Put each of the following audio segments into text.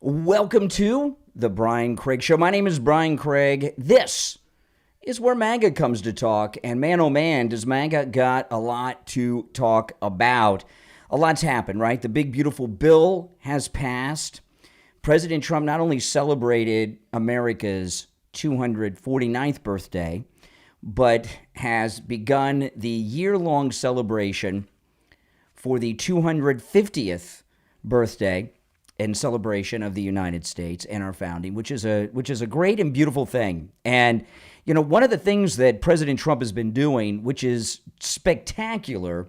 Welcome to the Brian Craig Show. My name is Brian Craig. This is where MAGA comes to talk. And man, oh man, does MAGA got a lot to talk about. A lot's happened, right? The big, beautiful bill has passed. President Trump not only celebrated America's 249th birthday, but has begun the year-long celebration for the 250th birthday in celebration of the United States and our founding, which is a great and beautiful thing. And, you know, one of the things that President Trump has been doing, which is spectacular,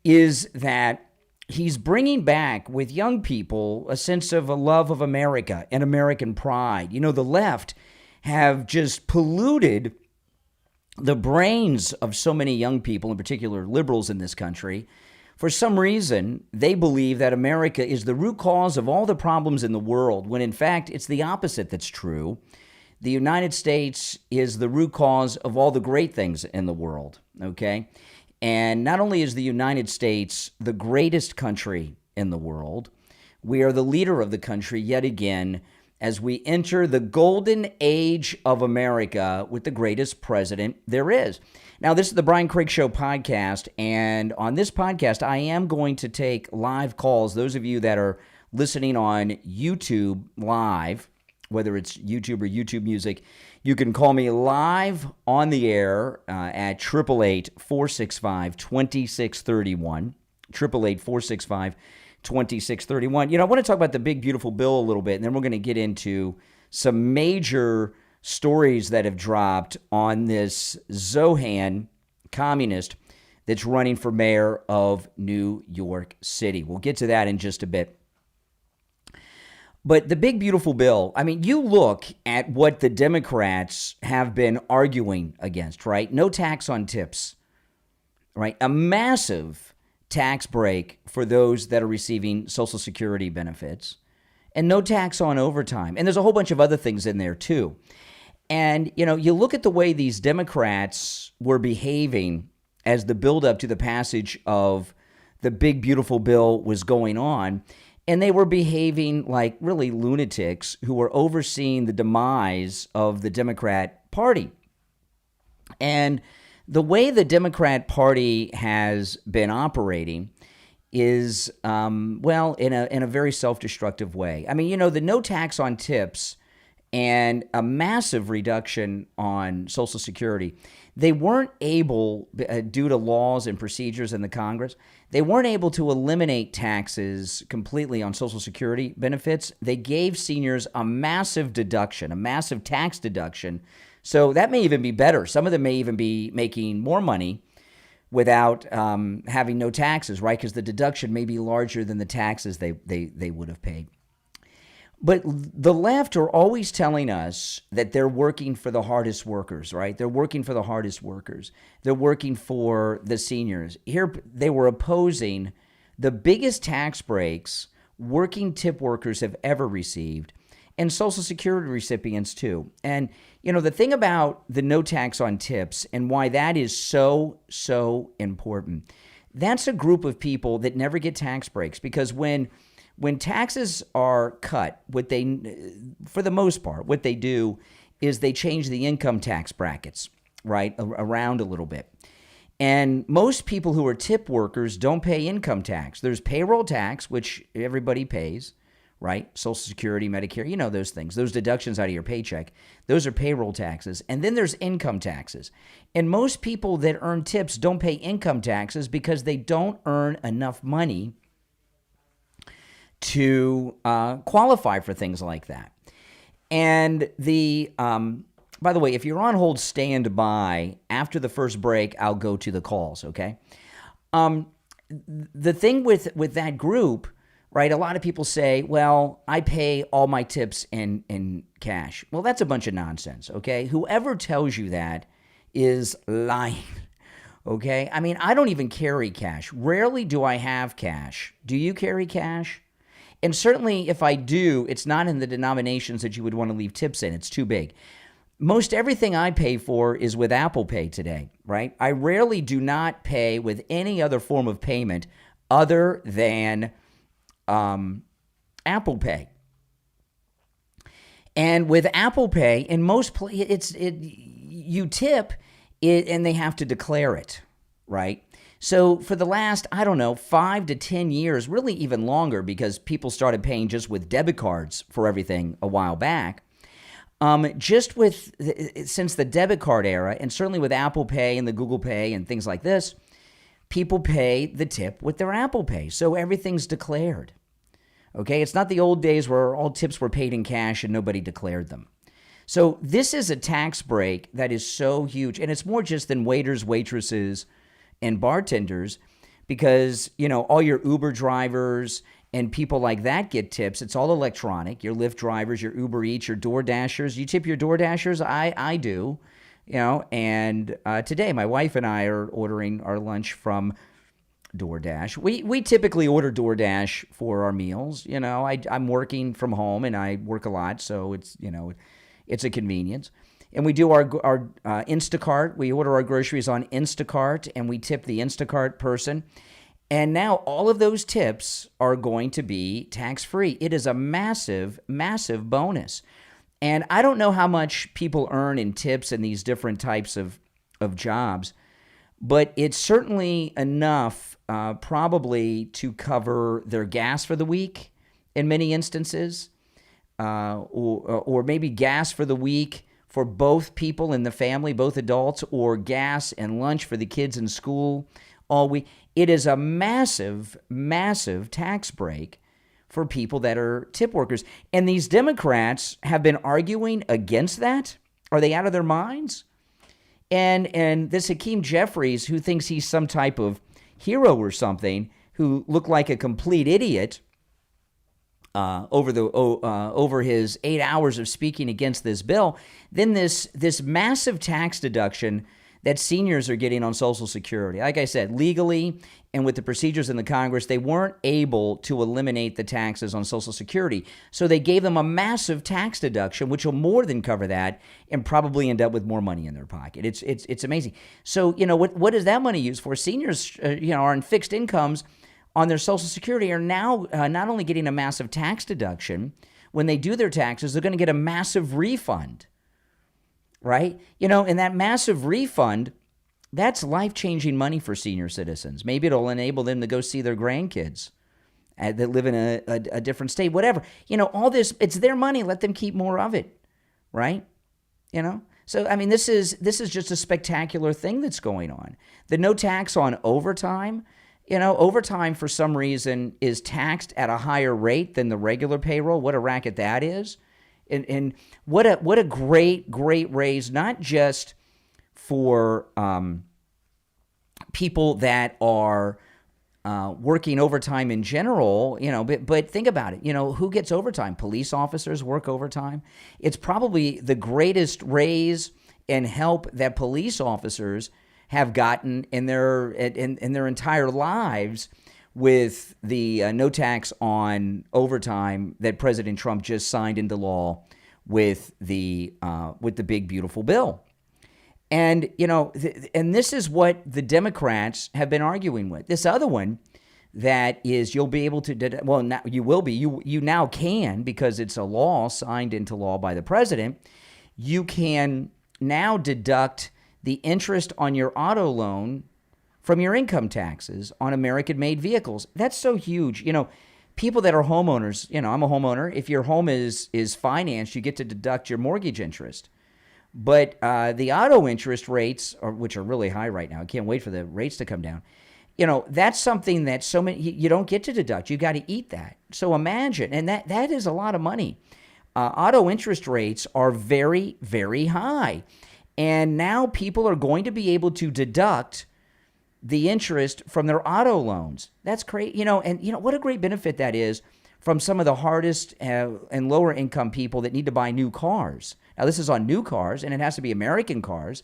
is that he's bringing back with young people a sense of a love of America and American pride. You know, the left have just polluted the brains of so many young people, in particular liberals in this country. For some reason, they believe that America is the root cause of all the problems in the world, when in fact, it's the opposite that's true. The United States is the root cause of all the great things in the world, okay? And not only is the United States the greatest country in the world, we are the leader of the country yet again as we enter the golden age of America with the greatest president there is. Now, this is the Brian Craig Show podcast, and on this podcast, I am going to take live calls. Those of you that are listening on YouTube live, whether it's YouTube or YouTube Music, you can call me live on the air at 888-465-2631, 888-465-2631. You know, I want to talk about the big, beautiful bill a little bit, and then we're going to get into some major stories that have dropped on this Zohran communist that's running for mayor of New York City. We'll get to that in just a bit. But the big, beautiful bill, I mean, you look at what the Democrats have been arguing against, right? No tax on tips, right? A massive tax break for those that are receiving Social Security benefits, and no tax on overtime. And there's a whole bunch of other things in there, too. And, you know, you look at the way these Democrats were behaving as the buildup to the passage of the big, beautiful bill was going on, and they were behaving like really lunatics who were overseeing the demise of the Democrat Party. And the way the Democrat Party has been operating is, well, in a very self-destructive way. I mean, you know, the no tax on tips and a massive reduction on Social Security, they weren't able, due to laws and procedures in the Congress, they weren't able to eliminate taxes completely on Social Security benefits. They gave seniors a massive deduction, a massive tax deduction. So that may even be better. Some of them may even be making more money without having no taxes, right? Because the deduction may be larger than the taxes they would have paid. But the left are always telling us that they're working for the hardest workers, right? They're working for the hardest workers. They're working for the seniors. Here, they were opposing the biggest tax breaks working tip workers have ever received, and Social Security recipients too. And, you know, the thing about the no tax on tips and why that is so important, that's a group of people that never get tax breaks, because when taxes are cut, for the most part, what they do is they change the income tax brackets, right, around a little bit. And most people who are tip workers don't pay income tax. There's payroll tax, which everybody pays, right? Social Security, Medicare, you know those things, those deductions out of your paycheck. Those are payroll taxes. And then there's income taxes. And most people that earn tips don't pay income taxes because they don't earn enough money to qualify for things like that. And by the way, if you're on hold, stand by. After the first break, I'll go to the calls, okay? The thing with that group, right, a lot of people say, well, I pay all my tips in cash. Well, that's a bunch of nonsense, okay? Whoever tells you that is lying, okay? I mean, I don't even carry cash. Rarely do I have cash. Do you carry cash? And certainly if I do, it's not in the denominations that you would want to leave tips in. It's too big. Most everything I pay for is with Apple Pay today, right? I rarely do not pay with any other form of payment other than Apple Pay. And with Apple Pay, in most you tip it, and they have to declare it, right? So for the last, I don't know, 5 to 10 years, really even longer, because people started paying just with debit cards for everything a while back. Since the debit card era, and certainly with Apple Pay and the Google Pay and things like this, people pay the tip with their Apple Pay. So everything's declared. Okay, it's not the old days where all tips were paid in cash and nobody declared them. So this is a tax break that is so huge, and it's more just than waiters, waitresses, and bartenders, because, all your Uber drivers and people like that get tips. It's all electronic. Your Lyft drivers, your Uber Eats, your DoorDashers. You tip your DoorDashers? I do, and today my wife and I are ordering our lunch from DoorDash. We typically order DoorDash for our meals. I'm working from home and I work a lot, so it's a convenience. And we do our Instacart. We order our groceries on Instacart, and we tip the Instacart person. And now all of those tips are going to be tax-free. It is a massive, massive bonus. And I don't know how much people earn in tips in these different types of jobs, but it's certainly enough probably to cover their gas for the week in many instances, or maybe gas for the week for both people in the family, both adults, or gas and lunch for the kids in school all week. It is a massive, massive tax break for people that are tip workers. And these Democrats have been arguing against that. Are they out of their minds? And this Hakeem Jeffries, who thinks he's some type of hero or something, who looked like a complete idiot over his 8 hours of speaking against this bill, then this massive tax deduction that seniors are getting on Social Security. Like I said, legally and with the procedures in the Congress, they weren't able to eliminate the taxes on Social Security. So they gave them a massive tax deduction, which will more than cover that and probably end up with more money in their pocket. It's amazing. So, what is that money used for? Seniors, are on fixed incomes on their Social Security are now not only getting a massive tax deduction, when they do their taxes, they're going to get a massive refund. Right? And that massive refund, that's life-changing money for senior citizens. Maybe it'll enable them to go see their grandkids that live in a different state, whatever. All this, it's their money. Let them keep more of it, right? So, I mean, this is just a spectacular thing that's going on. The no tax on overtime, overtime for some reason is taxed at a higher rate than the regular payroll. What a racket that is. And what a great raise, not just for people that are working overtime in general, but think about it. Who gets overtime? Police officers work overtime. It's probably the greatest raise and help that police officers have gotten in their entire lives, with the no tax on overtime that President Trump just signed into law with the big beautiful bill. And and this is what the Democrats have been arguing with. This other one that is you'll be able to you now can, because it's a law signed into law by the president. You can now deduct the interest on your auto loan from your income taxes on American-made vehicles. That's so huge. People that are homeowners, I'm a homeowner. If your home is financed, you get to deduct your mortgage interest. But the auto interest rates, which are really high right now, I can't wait for the rates to come down. That's something that so many, you don't get to deduct. You got to eat that. So imagine, and that is a lot of money. Auto interest rates are very, very high. And now people are going to be able to deduct the interest from their auto loans. That's great. What a great benefit that is from some of the hardest and lower income people that need to buy new cars. Now, this is on new cars, and it has to be American cars.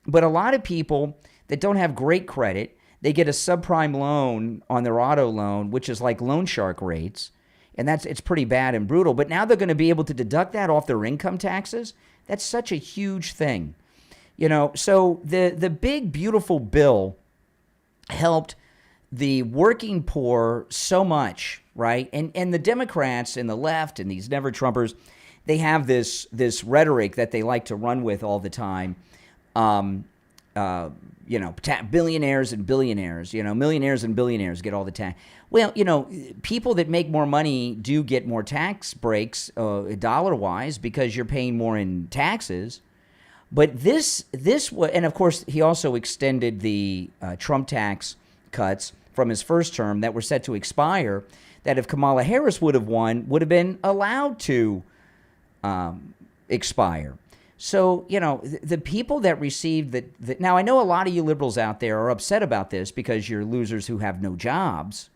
But a lot of people that don't have great credit, they get a subprime loan on their auto loan, which is like loan shark rates. And it's pretty bad and brutal. But now they're going to be able to deduct that off their income taxes. That's such a huge thing. So the big, beautiful bill helped the working poor so much, right? And the Democrats and the left and these never-Trumpers, they have this rhetoric that they like to run with all the time. Billionaires and billionaires, millionaires and billionaires get all the tax. Well, people that make more money do get more tax breaks dollar-wise because you're paying more in taxes. But this and of course, he also extended the Trump tax cuts from his first term that were set to expire, that if Kamala Harris would have won, would have been allowed to expire. So, the people that received now I know a lot of you liberals out there are upset about this because you're losers who have no jobs.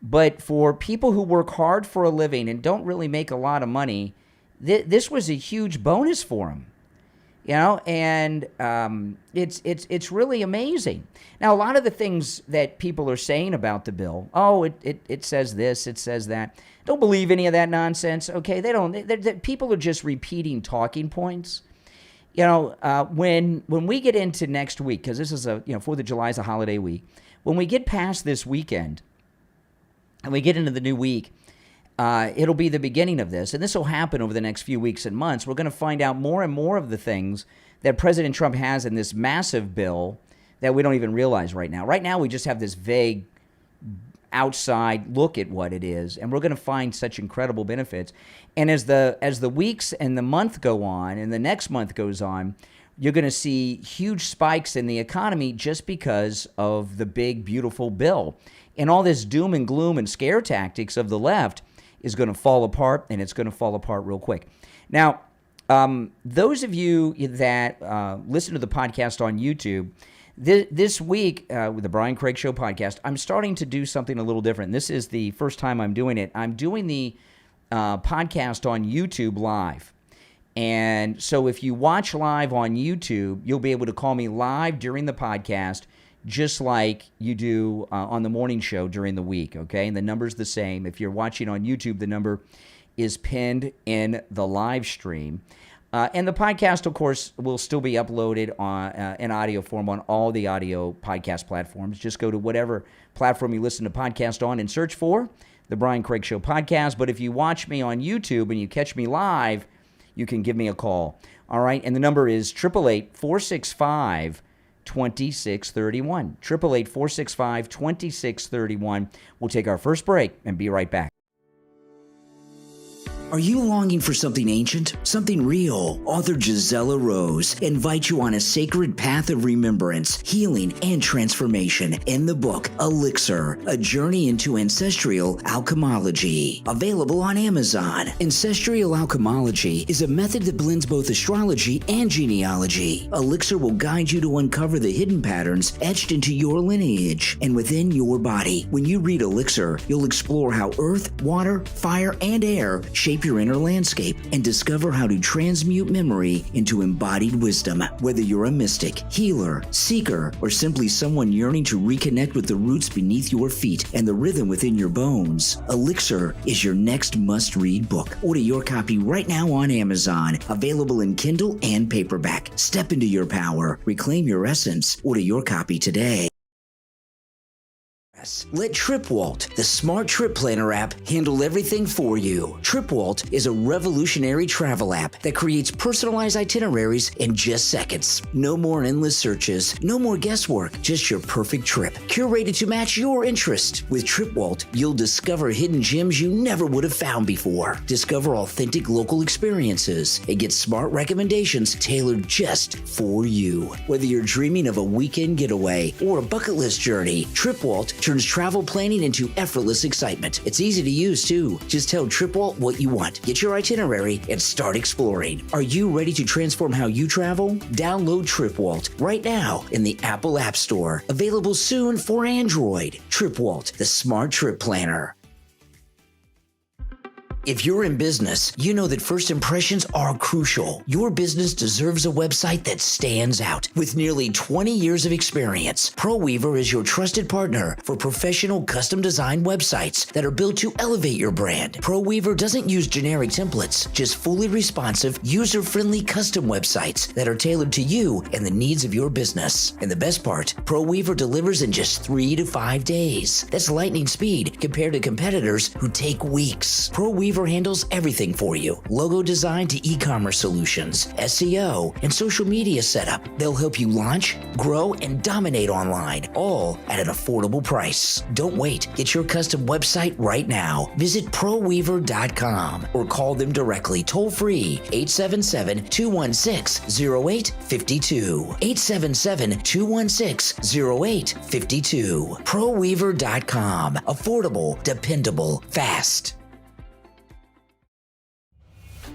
But for people who work hard for a living and don't really make a lot of money, this was a huge bonus for them. And it's really amazing. Now, a lot of the things that people are saying about the bill, it says this, it says that. Don't believe any of that nonsense, okay? People are just repeating talking points. When we get into next week, because this is 4th of July is a holiday week. When we get past this weekend and we get into the new week, it'll be the beginning of this, and this will happen over the next few weeks and months. We're going to find out more and more of the things that President Trump has in this massive bill that we don't even realize right now. Right now, we just have this vague outside look at what it is, and we're going to find such incredible benefits. And as the weeks and the month go on, and the next month goes on, you're going to see huge spikes in the economy just because of the big, beautiful bill. And all this doom and gloom and scare tactics of the left is going to fall apart, and it's going to fall apart real quick. Now, those of you that listen to the podcast on YouTube, this week with the Brian Craig Show podcast, I'm starting to do something a little different. This is the first time I'm doing it. I'm doing the podcast on YouTube live. And so if you watch live on YouTube, you'll be able to call me live during the podcast, just like you do on the morning show during the week, okay? And the number's the same. If you're watching on YouTube, the number is pinned in the live stream. And the podcast, of course, will still be uploaded in audio form on all the audio podcast platforms. Just go to whatever platform you listen to podcast on and search for the Brian Craig Show podcast. But if you watch me on YouTube and you catch me live, you can give me a call. All right? And the number is 888-465-2631. 888-465-2631. We'll take our first break and be right back. Are you longing for something ancient, something real? Author Gisela Rose invites you on a sacred path of remembrance, healing, and transformation in the book Elixir, A Journey into Ancestral Alchemology. Available on Amazon. Ancestral Alchemology is a method that blends both astrology and genealogy. Elixir will guide you to uncover the hidden patterns etched into your lineage and within your body. When you read Elixir, you'll explore how earth, water, fire, and air shape your inner landscape and discover how to transmute memory into embodied wisdom. Whether you're a mystic, healer, seeker, or simply someone yearning to reconnect with the roots beneath your feet and the rhythm within your bones, Elixir is your next must-read book. Order your copy right now on Amazon. Available in Kindle and paperback. Step into your power. Reclaim your essence. Order your copy today. Let TripWalt, the smart trip planner app, handle everything for you. TripWalt is a revolutionary travel app that creates personalized itineraries in just seconds. No more endless searches, no more guesswork, just your perfect trip, curated to match your interest. With TripWalt, you'll discover hidden gems you never would have found before. Discover authentic local experiences and get smart recommendations tailored just for you. Whether you're dreaming of a weekend getaway or a bucket list journey, TripWalt turns travel planning into effortless excitement. It's easy to use too. Just tell TripWalt what you want, get your itinerary, and start exploring. Are you ready to transform how you travel? Download TripWalt right now in the Apple App Store. Available soon for Android. TripWalt, the smart trip planner. If you're in business, you know that first impressions are crucial. Your business deserves a website that stands out. With nearly 20 years of experience, ProWeaver is your trusted partner for professional custom design websites that are built to elevate your brand. ProWeaver doesn't use generic templates, just fully responsive, user-friendly custom websites that are tailored to you and the needs of your business. And the best part, ProWeaver delivers in just 3 to 5 days. That's lightning speed compared to competitors who take weeks. ProWeaver ProWeaver handles everything for you. Logo design to e-commerce solutions, SEO, and social media setup. They'll help you launch, grow, and dominate online, all at an affordable price. Don't wait. Get your custom website right now. Visit ProWeaver.com or call them directly toll-free 877-216-0852. 877-216-0852. ProWeaver.com. Affordable, dependable, fast.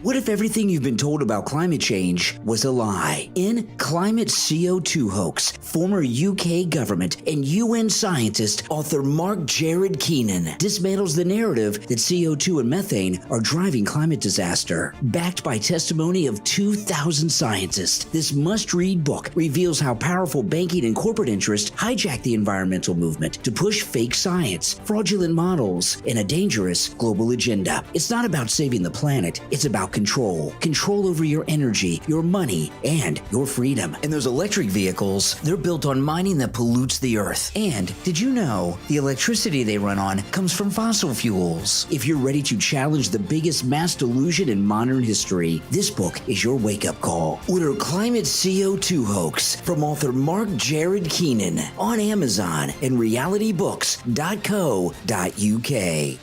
What if everything you've been told about climate change was a lie? In Climate CO2 Hoax, former UK government and UN scientist author Mark Jared Keenan dismantles the narrative that CO2 and methane are driving climate disaster. Backed by testimony of 2,000 scientists, this must-read book reveals how powerful banking and corporate interests hijack the environmental movement to push fake science, fraudulent models, and a dangerous global agenda. It's not about saving the planet, it's about control over your energy, your money, and your freedom. And those electric vehicles, they're built on mining that pollutes the earth. And did you know the electricity they run on comes from fossil fuels? If you're ready to challenge the biggest mass delusion in modern history, this book is your wake-up call. Order Climate CO2 Hoax from author Mark Jared Keenan on Amazon and realitybooks.co.uk.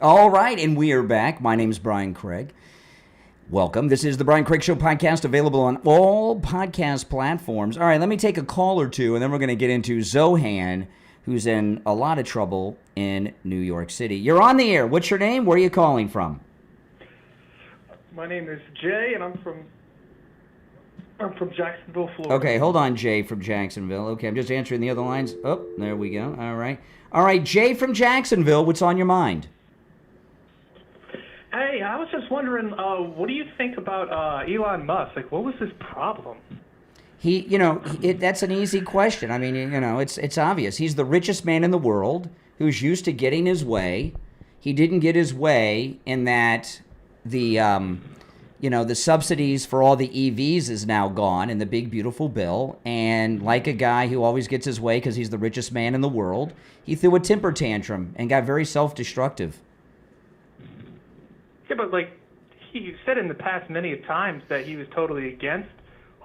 All right, and we are back. My name is Brian Craig. Welcome. This is the Brian Craig Show podcast, available on all podcast platforms. All right, let me take a call or two, and then we're going to get into Zohran, who's in a lot of trouble in New York City. You're on the air. What's your name? Where are you calling from? My name is Jay, and I'm from Jacksonville, Florida. Okay, hold on, Jay from Jacksonville. Okay, I'm just answering the other lines. Oh, there we go. All right, Jay from Jacksonville, what's on your mind? Hey, I was just wondering, what do you think about Elon Musk? Like, what was his problem? That's an easy question. I mean, it's obvious. He's the richest man in the world who's used to getting his way. He didn't get his way in that the subsidies for all the EVs is now gone in the big, beautiful bill. And like a guy who always gets his way because he's the richest man in the world, he threw a temper tantrum and got very self-destructive. Yeah, but he said in the past many times that he was totally against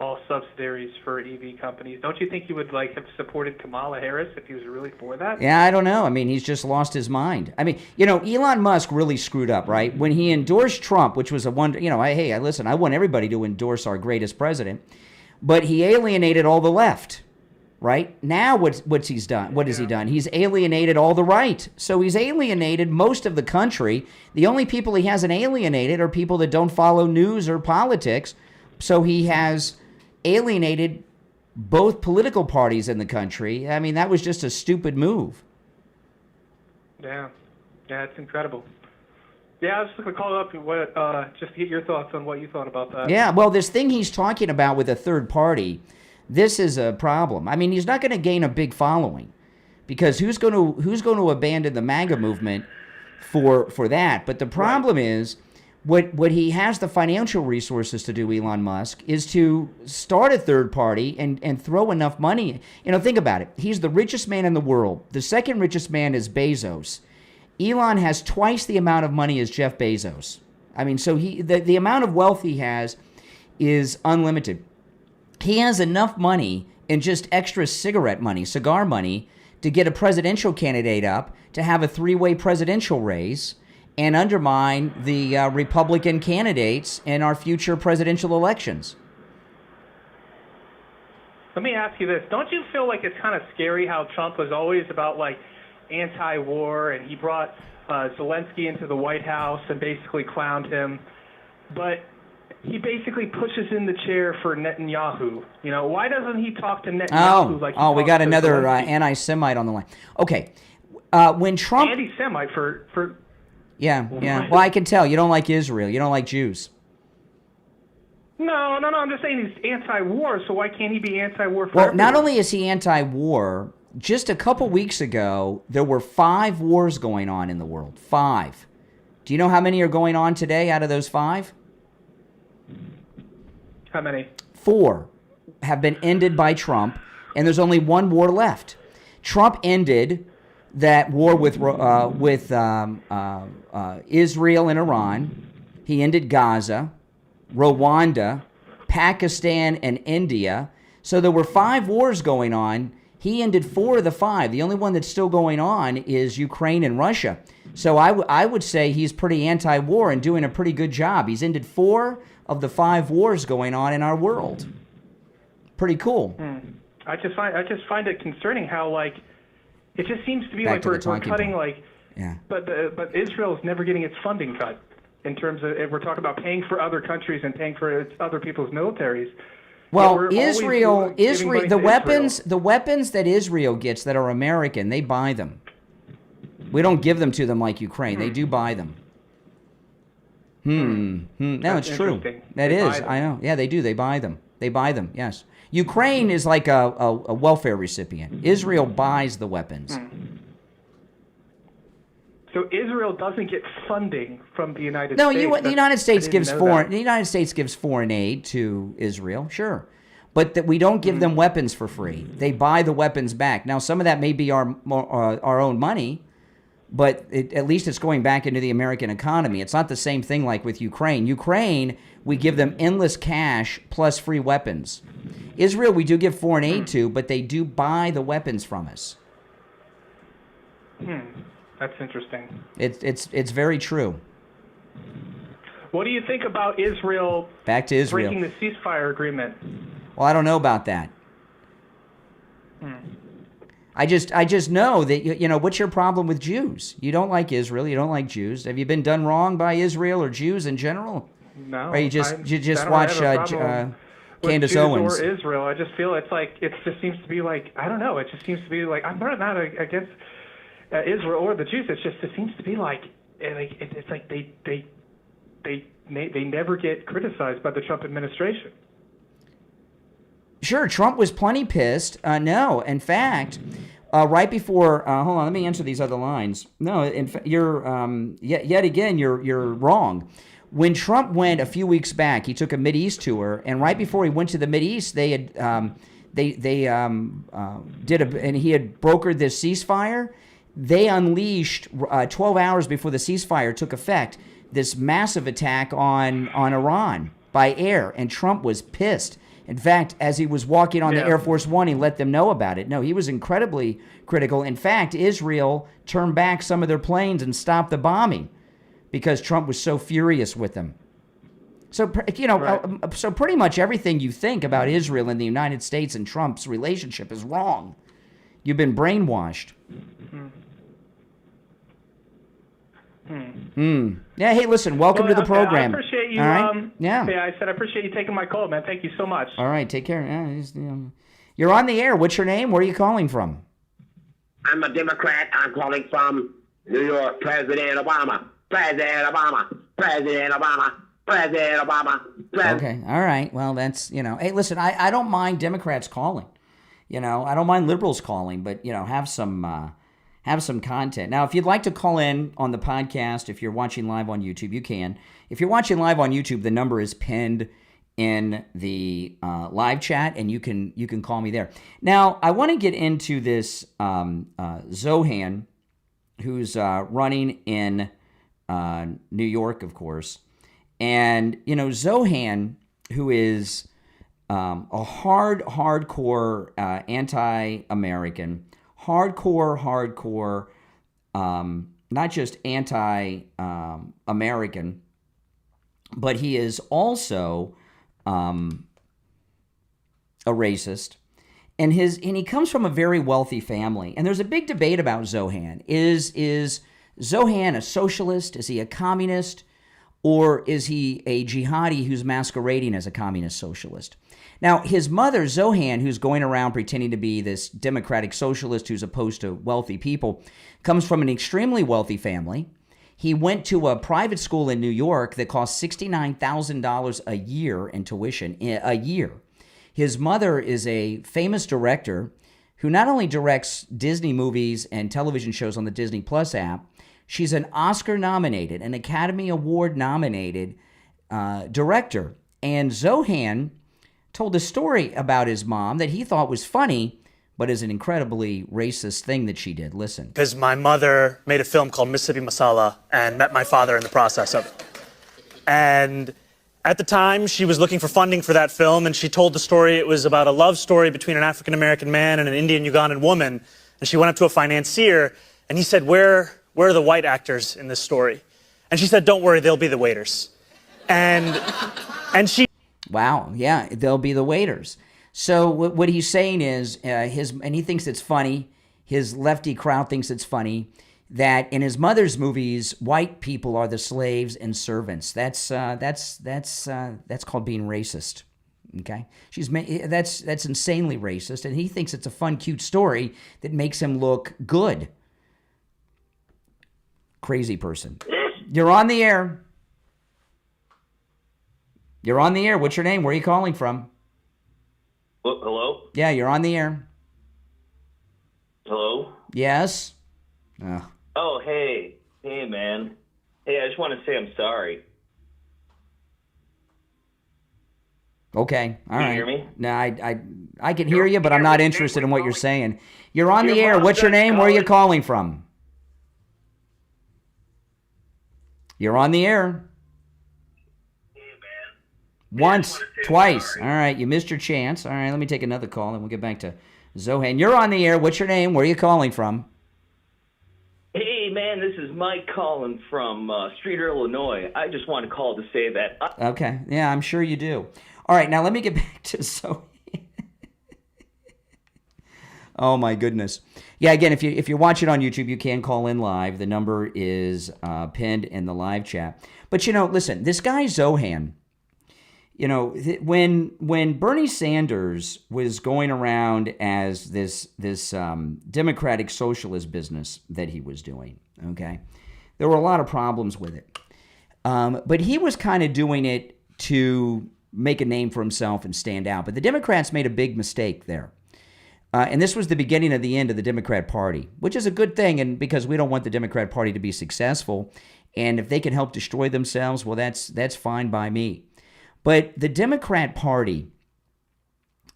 all subsidies for EV companies. Don't you think he would have supported Kamala Harris if he was really for that? Yeah, I don't know. I mean, he's just lost his mind. I mean, Elon Musk really screwed up, right? When he endorsed Trump, which was I want everybody to endorse our greatest president, but he alienated all the left. Right? Now what's he's done? What has he done? He's alienated all the right. So he's alienated most of the country. The only people he hasn't alienated are people that don't follow news or politics. So he has alienated both political parties in the country. I mean, that was just a stupid move. Yeah, it's incredible. Yeah, I was just going to call up just to get your thoughts on what you thought about that. Yeah, well, this thing he's talking about with a third party, this is a problem. I mean, he's not going to gain a big following because who's going to abandon the MAGA movement for that? But the problem is what he has the financial resources to do, Elon Musk, is to start a third party and throw enough money. Think about it. He's the richest man in the world. The second richest man is Bezos. Elon has twice the amount of money as Jeff Bezos. I mean, so the amount of wealth he has is unlimited. He has enough money and just extra cigar money, to get a presidential candidate up to have a three-way presidential race and undermine the Republican candidates in our future presidential elections. Let me ask you this. Don't you feel like it's kind of scary how Trump was always about, anti-war, and he brought Zelensky into the White House and basically clowned him, but he basically pushes in the chair for Netanyahu. Why doesn't he talk to Netanyahu we got another anti-Semite on the line. Okay. When Trump... Anti-Semite for... Yeah. Well, I can tell. You don't like Israel. You don't like Jews. No. I'm just saying he's anti-war, so why can't he be anti-war for everyone? Not only is he anti-war, just a couple weeks ago, there were 5 wars going on in the world. 5. Do you know how many are going on today out of those 5? How many? 4 have been ended by Trump, and there's only 1 war left. Trump ended that war with Israel and Iran. He ended Gaza, Rwanda, Pakistan, and India. So there were 5 wars going on. He ended 4 of the 5. The only one that's still going on is Ukraine and Russia. So I would say he's pretty anti-war and doing a pretty good job. He's ended 4 of the 5 wars going on in our world. Pretty cool. I just find it concerning how it just seems to be Back to we're the cutting point. but Israel's never getting its funding cut in terms of if we're talking about paying for other countries and paying for other people's militaries. Well, Israel, the weapons that Israel gets that are American, they buy them. We don't give them to them like Ukraine. They do buy them. No, That's it's true. interesting. That They is, buy them. I know. Yeah, they do. They buy them. They buy them. Yes. Ukraine is like a welfare recipient. Israel buys the weapons. So Israel doesn't get funding from the United No, States. the United States I didn't gives know foreign. that. The United States gives foreign aid to Israel, sure, but that we don't give them weapons for free. They buy the weapons back. Now, some of that may be our own money, but at least it's going back into the American economy. It's not the same thing like with Ukraine. Ukraine, we give them endless cash plus free weapons. Israel, we do give foreign aid to, but they do buy the weapons from us. That's interesting. It's very true. What do you think about Israel Back to Israel. breaking the ceasefire agreement? Well, I don't know about that. I just know that, what's your problem with Jews? You don't like Israel. You don't like Jews. Have you been done wrong by Israel or Jews in general? No. Or you just I watch don't have a problem with Candace Jews Owens? or Israel. I just feel it just seems to be I don't know. It just seems to be I'm not against Israel or the Jews. It seems to be it's like they never get criticized by the Trump administration. Sure, Trump was plenty pissed. No, in fact, right before, hold on, let me answer these other lines. No, in fact, you're yet again you're wrong. When Trump went a few weeks back, he took a Mideast tour, and right before he went to the Mideast, they had and he had brokered this ceasefire. They unleashed 12 hours before the ceasefire took effect this massive attack on Iran by air, and Trump was pissed. In fact, as he was walking on the Air Force One, he let them know about it. No, he was incredibly critical. In fact, Israel turned back some of their planes and stopped the bombing because Trump was so furious with them. So, so pretty much everything you think about Israel and the United States and Trump's relationship is wrong. You've been brainwashed. Yeah, hey, listen, welcome to the program. I appreciate you. All right? I said I appreciate you taking my call, man. Thank you so much. All right, take care. You're on the air. What's your name? Where are you calling from? I'm a Democrat. I'm calling from New York. President Obama. President Obama. President Obama. President Obama. Okay, all right. Well, that's, hey, listen, I don't mind Democrats calling. I don't mind liberals calling, but, have some content. Now, if you'd like to call in on the podcast, if you're watching live on YouTube, you can. If you're watching live on YouTube, the number is pinned in the live chat, and you can call me there. Now, I want to get into this Zohran, who's running in New York, of course. And, Zohran, who is a hardcore anti-American, hardcore, not just anti-American, but he is also a racist. And he comes from a very wealthy family. And there's a big debate about Zohran. Is Zohran a socialist? Is he a communist? Or is he a jihadi who's masquerading as a communist socialist? Now, his mother, Zohran, who's going around pretending to be this democratic socialist who's opposed to wealthy people, comes from an extremely wealthy family. He went to a private school in New York that cost $69,000 a year in tuition, a year. His mother is a famous director who not only directs Disney movies and television shows on the Disney Plus app, she's an Oscar-nominated, an Academy Award-nominated director. And Zohran told a story about his mom that he thought was funny, but is an incredibly racist thing that she did. Listen. Because my mother made a film called Mississippi Masala and met my father in the process of it. And at the time, she was looking for funding for that film, and she told the story. It was about a love story between an African-American man and an Indian-Ugandan woman. And she went up to a financier, and he said, where are the white actors in this story? And she said, don't worry, they'll be the waiters. And she... Wow, yeah, they'll be the waiters. So what he's saying is, and he thinks it's funny, his lefty crowd thinks it's funny, that in his mother's movies, white people are the slaves and servants. That's called being racist. Okay, that's insanely racist, and he thinks it's a fun, cute story that makes him look good. Crazy person. You're on the air. You're on the air. What's your name? Where are you calling from? Hello? Yeah, you're on the air. Hello? Yes. Oh, hey. Hey, man. Hey, I just want to say I'm sorry. Okay, all right. Can you hear me? No, I can hear you, but I'm not interested in what you're saying. You're on the air. What's your name? Where are you calling from? You're on the air. Hey, man. Once, twice. All right, you missed your chance. All right, let me take another call, and we'll get back to Zohran. You're on the air. What's your name? Where are you calling from? Hey, man, this is Mike calling from Streeter, Illinois. I just want to call to say that... Okay, yeah, I'm sure you do. All right, now let me get back to Zohran. Oh, my goodness. Yeah, again, if you're watching on YouTube, you can call in live. The number is pinned in the live chat. But, listen, this guy Zohran, when Bernie Sanders was going around as this democratic socialist business that he was doing, okay, there were a lot of problems with it. But he was kind of doing it to make a name for himself and stand out. But the Democrats made a big mistake there. And this was the beginning of the end of the Democrat Party, which is a good thing, and because we don't want the Democrat Party to be successful. And if they can help destroy themselves, well, that's fine by me. But the Democrat Party,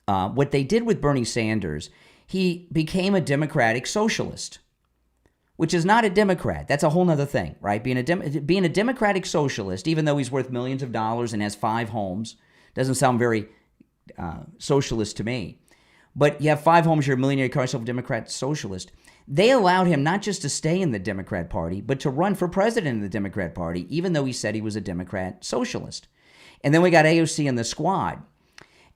what they did with Bernie Sanders, he became a democratic socialist, which is not a Democrat. That's a whole other thing, right? Being a democratic socialist, even though he's worth millions of dollars and has 5 homes, doesn't sound very socialist to me. But you have 5 homes, you're a millionaire, you call yourself a Democrat socialist. They allowed him not just to stay in the Democrat Party, but to run for president of the Democrat Party, even though he said he was a Democrat socialist. And then we got AOC in the squad.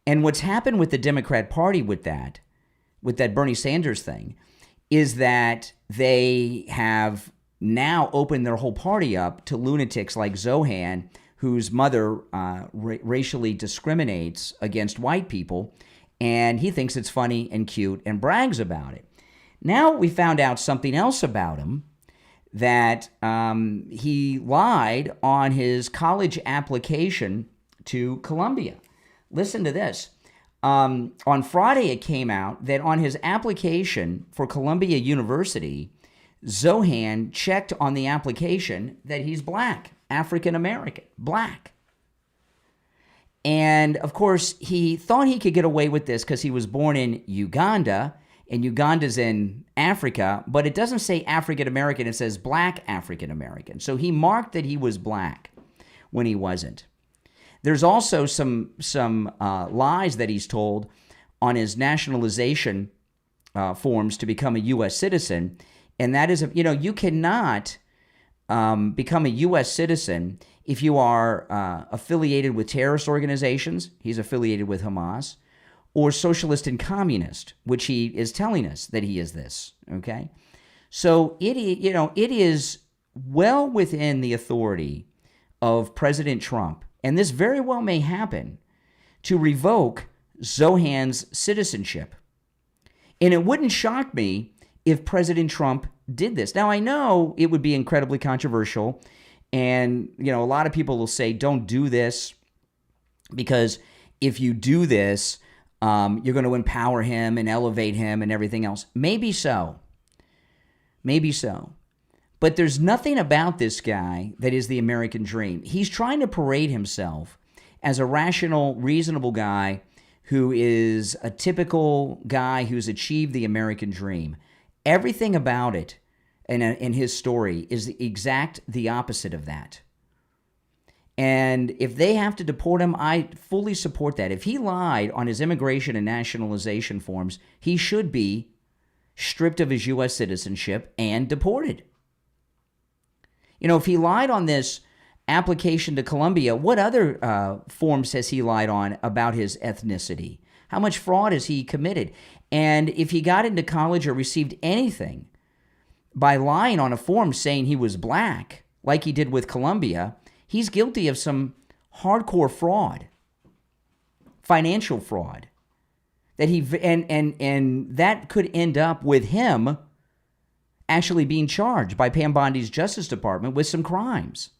And what's happened with the Democrat Party with that Bernie Sanders thing, is that they have now opened their whole party up to lunatics like Zohran, whose mother racially discriminates against white people, and he thinks it's funny and cute and brags about it. Now we found out something else about him, that he lied on his college application to Columbia. Listen to this. On Friday, it came out that on his application for Columbia University, Zohran checked on the application that he's black, African American, black. And, of course, he thought he could get away with this because he was born in Uganda, and Uganda's in Africa, but it doesn't say African American, it says black African American. So he marked that he was black when he wasn't. There's also some lies that he's told on his nationalization forms to become a U.S. citizen, and that is, you cannot become a U.S. citizen if you are affiliated with terrorist organizations. He's affiliated with Hamas, or socialist and communist, which he is telling us that he is this, okay? So it is well within the authority of President Trump, and this very well may happen, to revoke Zohran's citizenship. And it wouldn't shock me if President Trump did this. Now, I know it would be incredibly controversial, and a lot of people will say, don't do this, because if you do this, you're going to empower him and elevate him and everything else. Maybe so. Maybe so. But there's nothing about this guy that is the American dream. He's trying to parade himself as a rational, reasonable guy who is a typical guy who's achieved the American dream. Everything about it in his story is the opposite of that. And if they have to deport him, I fully support that. If he lied on his immigration and nationalization forms, he should be stripped of his U.S. citizenship and deported. You know, if he lied on this application to Colombia, what other forms has he lied on about his ethnicity? How much fraud has he committed? And if he got into college or received anything by lying on a form saying he was black, like he did with Colombia, he's guilty of some hardcore fraud, financial fraud. That and that could end up with him actually being charged by Pam Bondi's Justice Department with some crimes.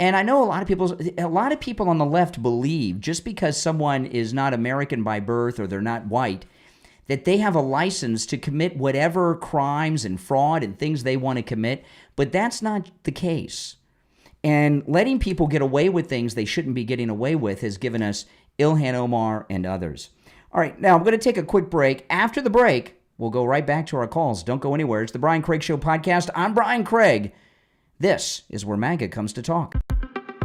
And I know a lot of people on the left believe just because someone is not American by birth or they're not white, that they have a license to commit whatever crimes and fraud and things they want to commit, but that's not the case. And letting people get away with things they shouldn't be getting away with has given us Ilhan Omar and others. All right, now I'm going to take a quick break. After the break, we'll go right back to our calls. Don't go anywhere. It's the Brian Craig Show podcast. I'm Brian Craig. This is where MAGA comes to talk.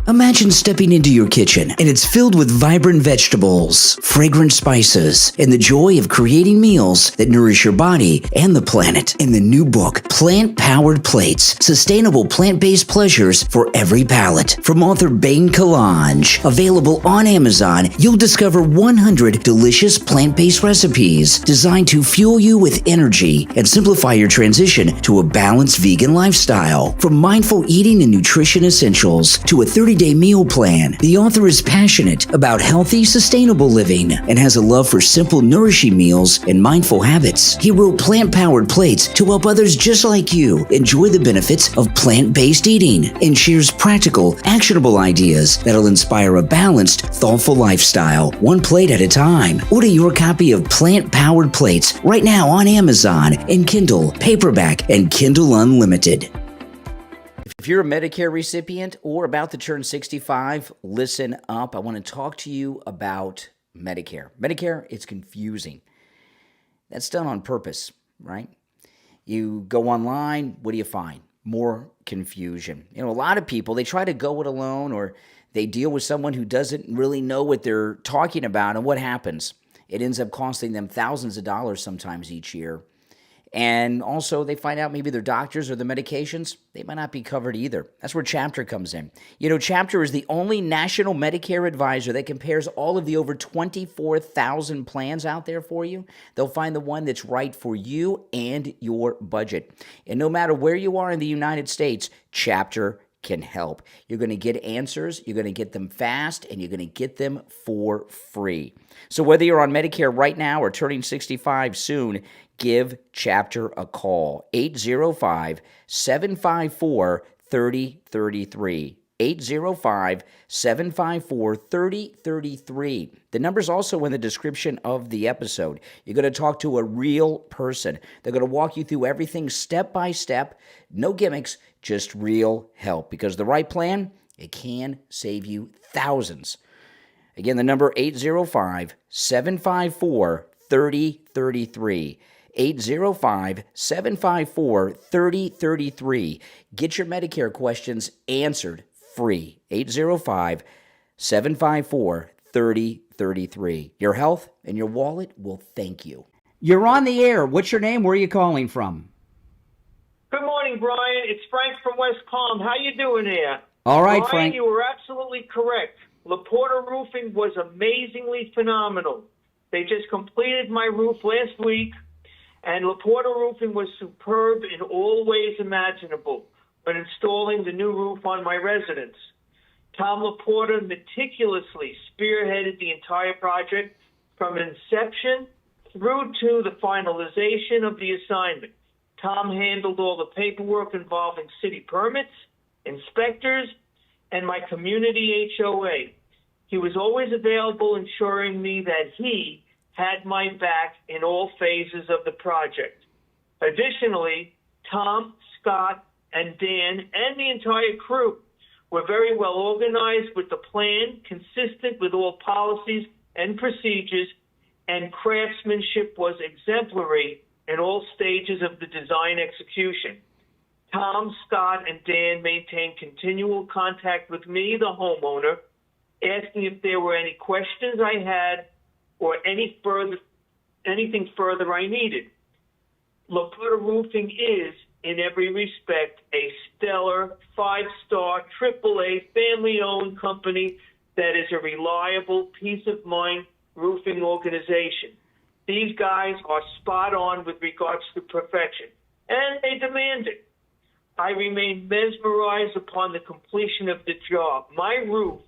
Imagine stepping into your kitchen and it's filled with vibrant vegetables, fragrant spices, and the joy of creating meals that nourish your body and the planet. In the new book, Plant-Powered Plates, Sustainable Plant-Based Pleasures for Every Palate, from author Bain Kalange. Available on Amazon, you'll discover 100 delicious plant-based recipes designed to fuel you with energy and simplify your transition to a balanced vegan lifestyle. From mindful eating and nutrition essentials to a 30-day meal plan, the author is passionate about healthy, sustainable living and has a love for simple, nourishing meals and mindful habits. He wrote Plant-Powered Plates to help others just like you enjoy the benefits of plant-based eating and shares practical, actionable ideas that'll inspire a balanced, thoughtful lifestyle, one plate at a time. Order your copy of Plant-Powered Plates right now on Amazon in Kindle, paperback, and Kindle Unlimited. If you're a Medicare recipient or about to turn 65, listen up. I want to talk to you about Medicare. Medicare, it's confusing. That's done on purpose, right? You go online, what do you find? More confusion. You know, a lot of people, they try to go it alone or they deal with someone who doesn't really know what they're talking about, and what happens? It ends up costing them thousands of dollars sometimes each year. And also, they find out maybe their doctors or the medications, they might not be covered either. That's where Chapter comes in. You know, Chapter is the only national Medicare advisor that compares all of the over 24,000 plans out there for you. They'll find the one that's right for you and your budget. And no matter where you are in the United States, Chapter can help. You're going to get answers, you're going to get them fast, and you're going to get them for free. So whether you're on Medicare right now or turning 65 soon, give Chapter a call, 805-754-3033, 805-754-3033. The number's also in the description of the episode. You're going to talk to a real person. They're going to walk you through everything step by step, no gimmicks, just real help. Because the right plan, it can save you thousands. Again, the number 805-754-3033. 805-754-3033. Get your Medicare questions answered free. 805-754-3033. Your health and your wallet will thank you. You're on the air. What's your name? Where are you calling from? Good morning, Brian. It's Frank from West Palm. How you doing here? All right, Brian, Frank. you were absolutely correct. LaPorta Roofing was amazingly phenomenal. They just completed my roof last week, and LaPorta Roofing was superb in all ways imaginable when installing the new roof on my residence. Tom LaPorta meticulously spearheaded the entire project from inception through to the finalization of the assignment. Tom handled all the paperwork involving city permits, inspectors, and my community HOA. He was always available, ensuring me that he had my back in all phases of the project. Additionally, Tom, Scott, and Dan, and the entire crew were very well organized with the plan, consistent with all policies and procedures, and craftsmanship was exemplary in all stages of the design execution. Tom, Scott, and Dan maintained continual contact with me, the homeowner, asking if there were any questions I had or anything further I needed. LaPorta Roofing is, in every respect, a stellar, 5-star, AAA, family-owned company that is a reliable, peace-of-mind roofing organization. These guys are spot on with regards to perfection, and they demand it. I remain mesmerized upon the completion of the job. My roof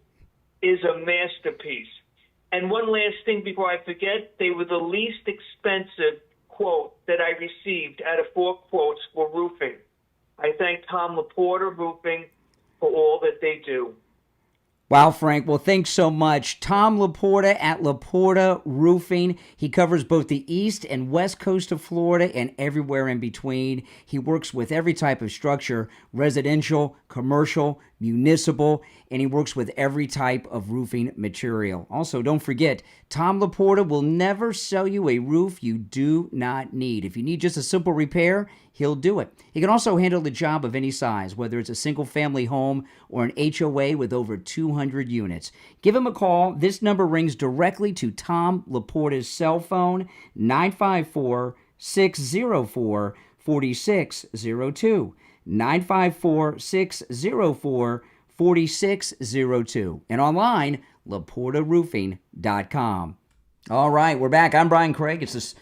is a masterpiece. And one last thing before I forget, they were the least expensive quote that I received out of 4 quotes for roofing. I thank Tom LaPorta Roofing for all that they do. Wow, Frank. Well, thanks so much. Tom LaPorta at LaPorta Roofing. He covers both the east and west coast of Florida and everywhere in between. He works with every type of structure, residential, commercial, municipal, and he works with every type of roofing material. Also, don't forget, Tom LaPorta will never sell you a roof you do not need. If you need just a simple repair, he'll do it. He can also handle the job of any size, whether it's a single-family home or an HOA with over 200 units. Give him a call. This number rings directly to Tom LaPorta's cell phone, 954-604-4602. 954-604-4602. And online, LaPortaRoofing.com. All right, we're back. I'm Brian Craig. It's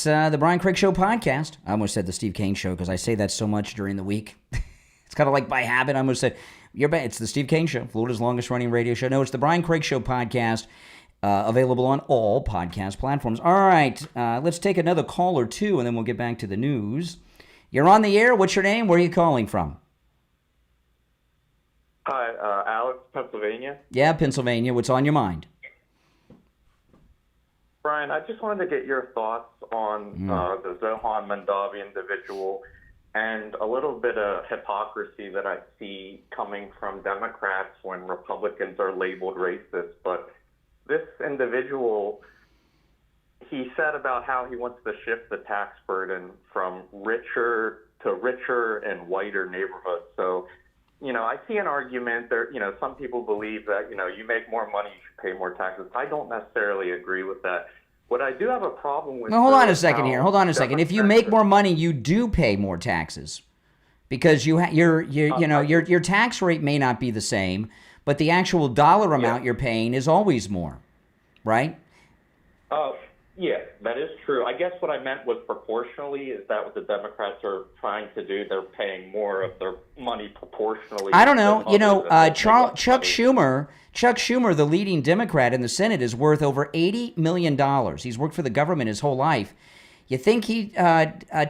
the Brian Craig Show podcast. I almost said the Steve Kane Show because I say that so much during the week. It's kind of like by habit. I almost said, it's the Steve Kane Show, Florida's longest running radio show. No, it's the Brian Craig Show podcast, available on all podcast platforms. All right, let's take another call or two, and then we'll get back to the news. You're on the air. What's your name? Where are you calling from? Hi, Alex, Pennsylvania. Yeah, Pennsylvania. What's on your mind? Brian, I just wanted to get your thoughts on the Zohran Mamdani individual and a little bit of hypocrisy that I see coming from Democrats when Republicans are labeled racist. But this individual, he said about how he wants to shift the tax burden from richer and whiter neighborhoods. So, I see an argument there. Some people believe that, you make more money, you should pay more taxes. I don't necessarily agree with that. What I do have a problem with... Well, hold on a second here. Hold on a second. If you make more money, you do pay more taxes because your tax rate may not be the same, but the actual dollar amount you're paying is always more, right? Yeah, that is true. I guess what I meant was proportionally. Is that what the Democrats are trying to do? They're paying more of their money proportionally. I don't know. Chuck Schumer, the leading Democrat in the Senate, is worth over $80 million. He's worked for the government his whole life. You think he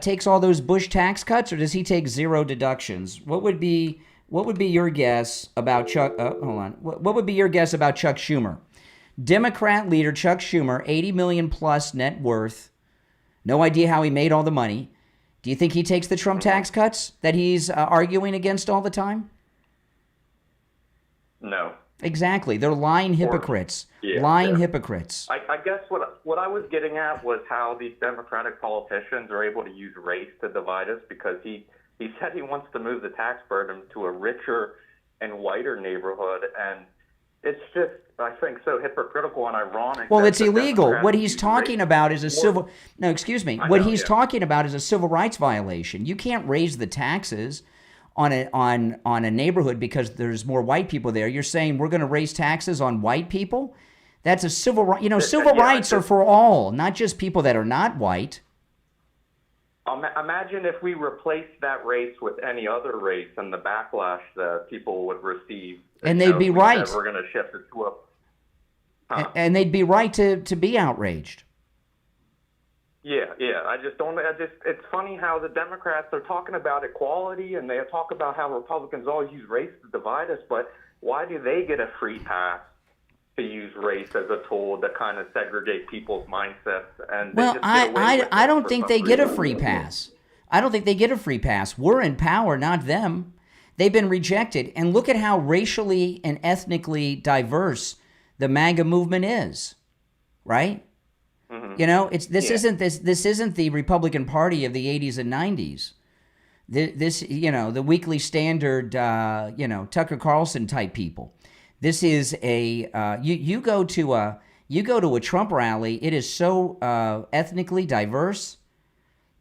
takes all those Bush tax cuts, or does he take zero deductions? What would be your guess about Chuck? Hold on. What would be your guess about Chuck Schumer? Democrat leader Chuck Schumer, $80 million plus net worth. No idea how he made all the money. Do you think he takes the Trump tax cuts that he's arguing against all the time? No. Exactly. They're lying hypocrites. Hypocrites. I guess what I was getting at was how these Democratic politicians are able to use race to divide us, because he said he wants to move the tax burden to a richer and whiter neighborhood, and it's just, I think, so hypocritical and ironic. Well, it's illegal. What he's talking about is What he's talking about is a civil rights violation. You can't raise the taxes on a neighborhood because there's more white people there. You're saying we're going to raise taxes on white people? That's a civil right. Civil rights are for all, not just people that are not white. Imagine if we replaced that race with any other race and the backlash that people would receive. And they'd be right. We're going to shift it to a... And they'd be right to be outraged. Yeah. It's funny how the Democrats are talking about equality and they talk about how Republicans always use race to divide us, but why do they get a free pass to use race as a tool to kind of segregate people's mindsets? And I don't think they get a free pass. I don't think they get a free pass. We're in power, not them. They've been rejected. And look at how racially and ethnically diverse the MAGA movement is. right? You know, this isn't the Republican Party of the 80s and 90s. This the Weekly Standard, Tucker Carlson type people. This is a you go to a Trump rally. It is so ethnically diverse.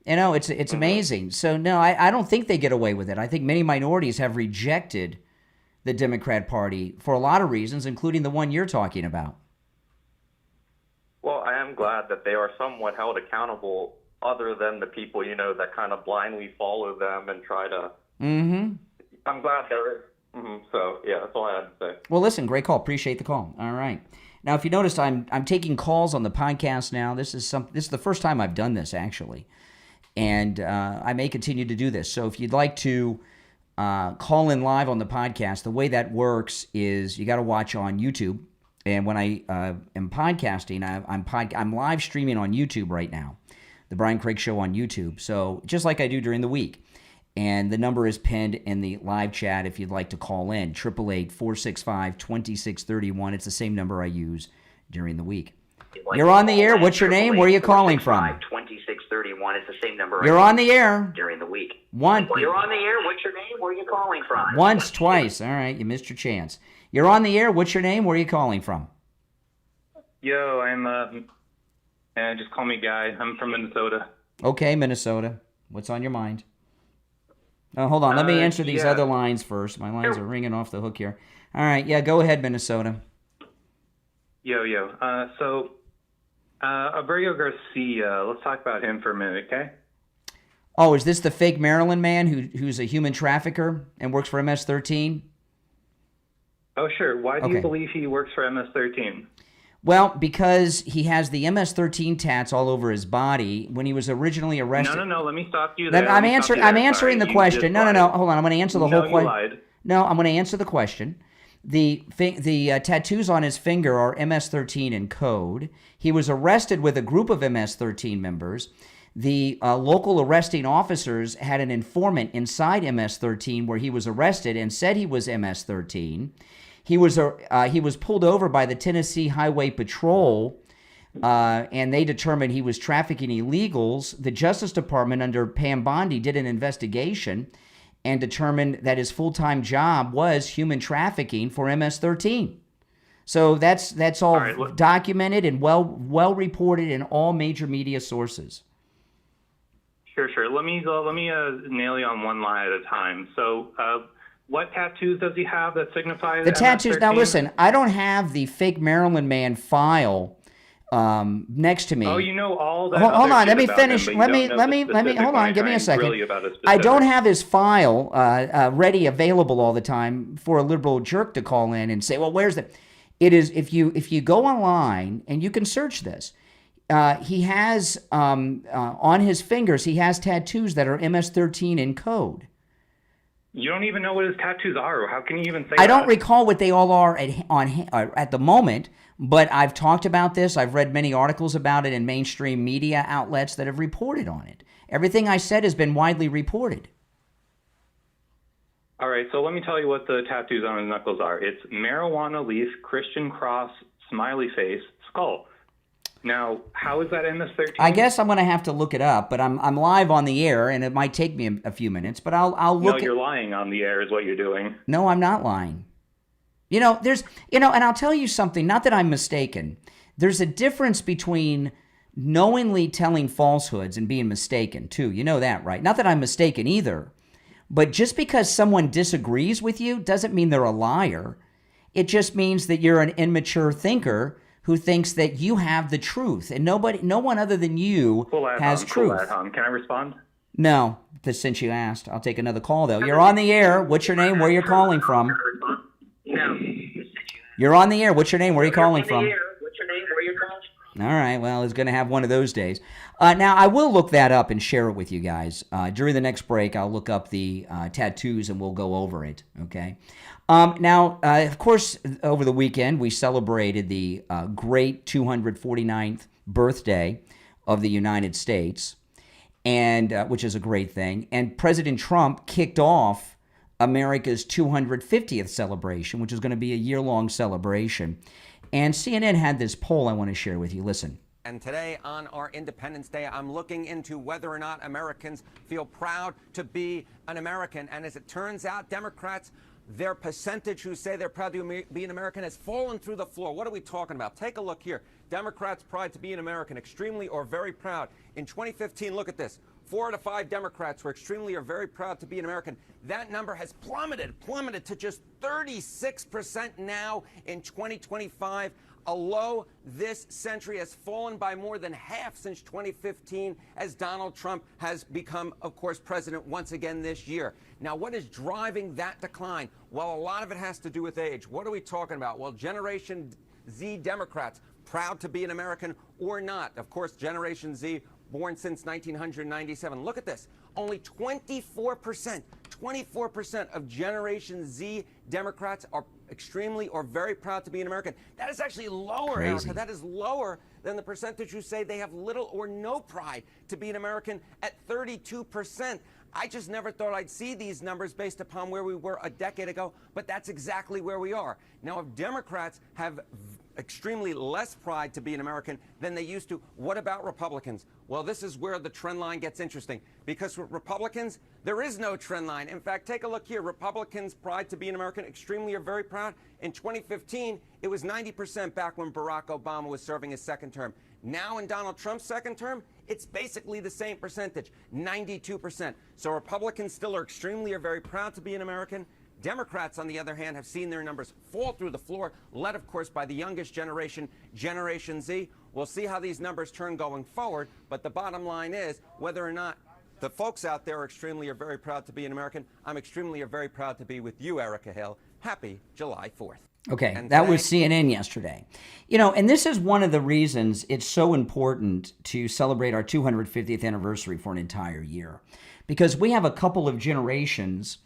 You know, it's amazing. So no, I don't think they get away with it. I think many minorities have rejected the Democrat Party for a lot of reasons, including the one you're talking about. Well, I am glad that they are somewhat held accountable, other than the people, that kind of blindly follow them and try to. I'm glad there is. So, yeah, that's all I had to say. Well, listen, great call. Appreciate the call. All right. Now, if you noticed, I'm taking calls on the podcast now. This is the first time I've done this, actually. And I may continue to do this. So if you'd like to call in live on the podcast, the way that works is you got to watch on YouTube. And when I am podcasting, I'm live streaming on YouTube right now, the Brian Craig Show on YouTube. So just like I do during the week. And the number is pinned in the live chat if you'd like to call in, 888-465-2631. It's the same number I use during the week. You're on the air. What's your name? Where are you calling from? 2631 is the same number. You're on the air. During the week. You're on the air. What's your name? Where are you calling from? Once, twice. All right, you missed your chance. You're on the air. What's your name? Where are you calling from? Yo, I'm just call me Guy. I'm from Minnesota. Okay, Minnesota. What's on your mind? Oh, hold on. Let me answer these other lines first. My lines are ringing off the hook here. All right. Yeah, go ahead, Minnesota. Yo. So, Abreu Garcia, let's talk about him for a minute, okay? Oh, is this the fake Maryland man who's a human trafficker and works for MS-13? Oh, sure. Why do you believe he works for MS-13? Well, because he has the MS-13 tats all over his body. When he was originally arrested. No. Let me stop you there. I'm answering the question. No. Hold on. I'm going to answer the whole question. Lied. No, I'm going to answer the question. The tattoos on his finger are MS-13 in code. He was arrested with a group of MS-13 members. The local arresting officers had an informant inside MS-13 where he was arrested and said he was MS-13. He was pulled over by the Tennessee Highway Patrol, and they determined he was trafficking illegals. The Justice Department under Pam Bondi did an investigation and determined that his full-time job was human trafficking for MS-13. So that's all right, documented and well reported in all major media sources. Sure. Let me nail you on one line at a time. So, what tattoos does he have that signify the tattoos? Now, listen, I don't have the fake Maryland man file next to me. Oh, you know all that. Hold on, let me finish. Let me. Hold on, give me a second. Really I don't have his file ready, available all the time for a liberal jerk to call in and say, "Well, where's the?" It is if you go online and you can search this. He has on his fingers. He has tattoos that are MS-13 in code. You don't even know what his tattoos are. How can you even say I don't recall what they all are at the moment, but I've talked about this. I've read many articles about it in mainstream media outlets that have reported on it. Everything I said has been widely reported. All right, so let me tell you what the tattoos on his knuckles are. It's marijuana leaf, Christian cross, smiley face, skull. Now, how is that MS-13? I guess I'm going to have to look it up, but I'm live on the air, and it might take me a few minutes, but I'll look. No, you're lying on the air is what you're doing. No, I'm not lying. And I'll tell you something, not that I'm mistaken. There's a difference between knowingly telling falsehoods and being mistaken, too. You know that, right? Not that I'm mistaken either. But just because someone disagrees with you doesn't mean they're a liar. It just means that you're an immature thinker who thinks that you have the truth, and no one other than you has truth. Can I respond? No, since you asked. I'll take another call, though. You're on the air. What's your name? Where you're calling from? You're on the air. What's your name? Where are you calling from? All right, well, it's going to have one of those days. Now, I will look that up and share it with you guys. During the next break, I'll look up the tattoos, and we'll go over it, okay? Now, of course, over the weekend, we celebrated the great 249th birthday of the United States, and which is a great thing. And President Trump kicked off America's 250th celebration, which is going to be a year-long celebration. And CNN had this poll I want to share with you. Listen. And today on our Independence Day, I'm looking into whether or not Americans feel proud to be an American. And as it turns out, Democrats, their percentage who say they're proud to be an American has fallen through the floor. What are we talking about? Take a look here. Democrats' pride to be an American, extremely or very proud. In 2015, look at this. 4 out of 5 Democrats were extremely or very proud to be an American. That number has plummeted to just 36% now in 2025. A low this century has fallen by more than half since 2015 as Donald Trump has become, of course, president once again this year. Now, what is driving that decline? Well, a lot of it has to do with age. What are we talking about? Well, Generation Z Democrats, proud to be an American or not. Of course, Generation Z, born since 1997. Look at this. Only 24% of Generation Z Democrats are extremely or very proud to be an American. That is actually lower, Erica. That is lower than the percentage who say they have little or no pride to be an American at 32%. I just never thought I'd see these numbers based upon where we were a decade ago, but that's exactly where we are. Now, if Democrats have extremely less pride to be an American than they used to, what about Republicans? Well, this is where the trend line gets interesting, because with Republicans, there is no trend line. In fact, take a look here. Republicans' pride to be an American, extremely or very proud. In 2015, it was 90% back when Barack Obama was serving his second term. Now in Donald Trump's second term, it's basically the same percentage, 92%. So Republicans still are extremely or very proud to be an American. Democrats, on the other hand, have seen their numbers fall through the floor, led, of course, by the youngest generation, Generation Z. We'll see how these numbers turn going forward, but the bottom line is whether or not the folks out there are extremely or very proud to be an American. I'm extremely or very proud to be with you, Erica Hill. Happy July 4th. Okay, and that was CNN yesterday. You know, and this is one of the reasons it's so important to celebrate our 250th anniversary for an entire year. Because we have a couple of generations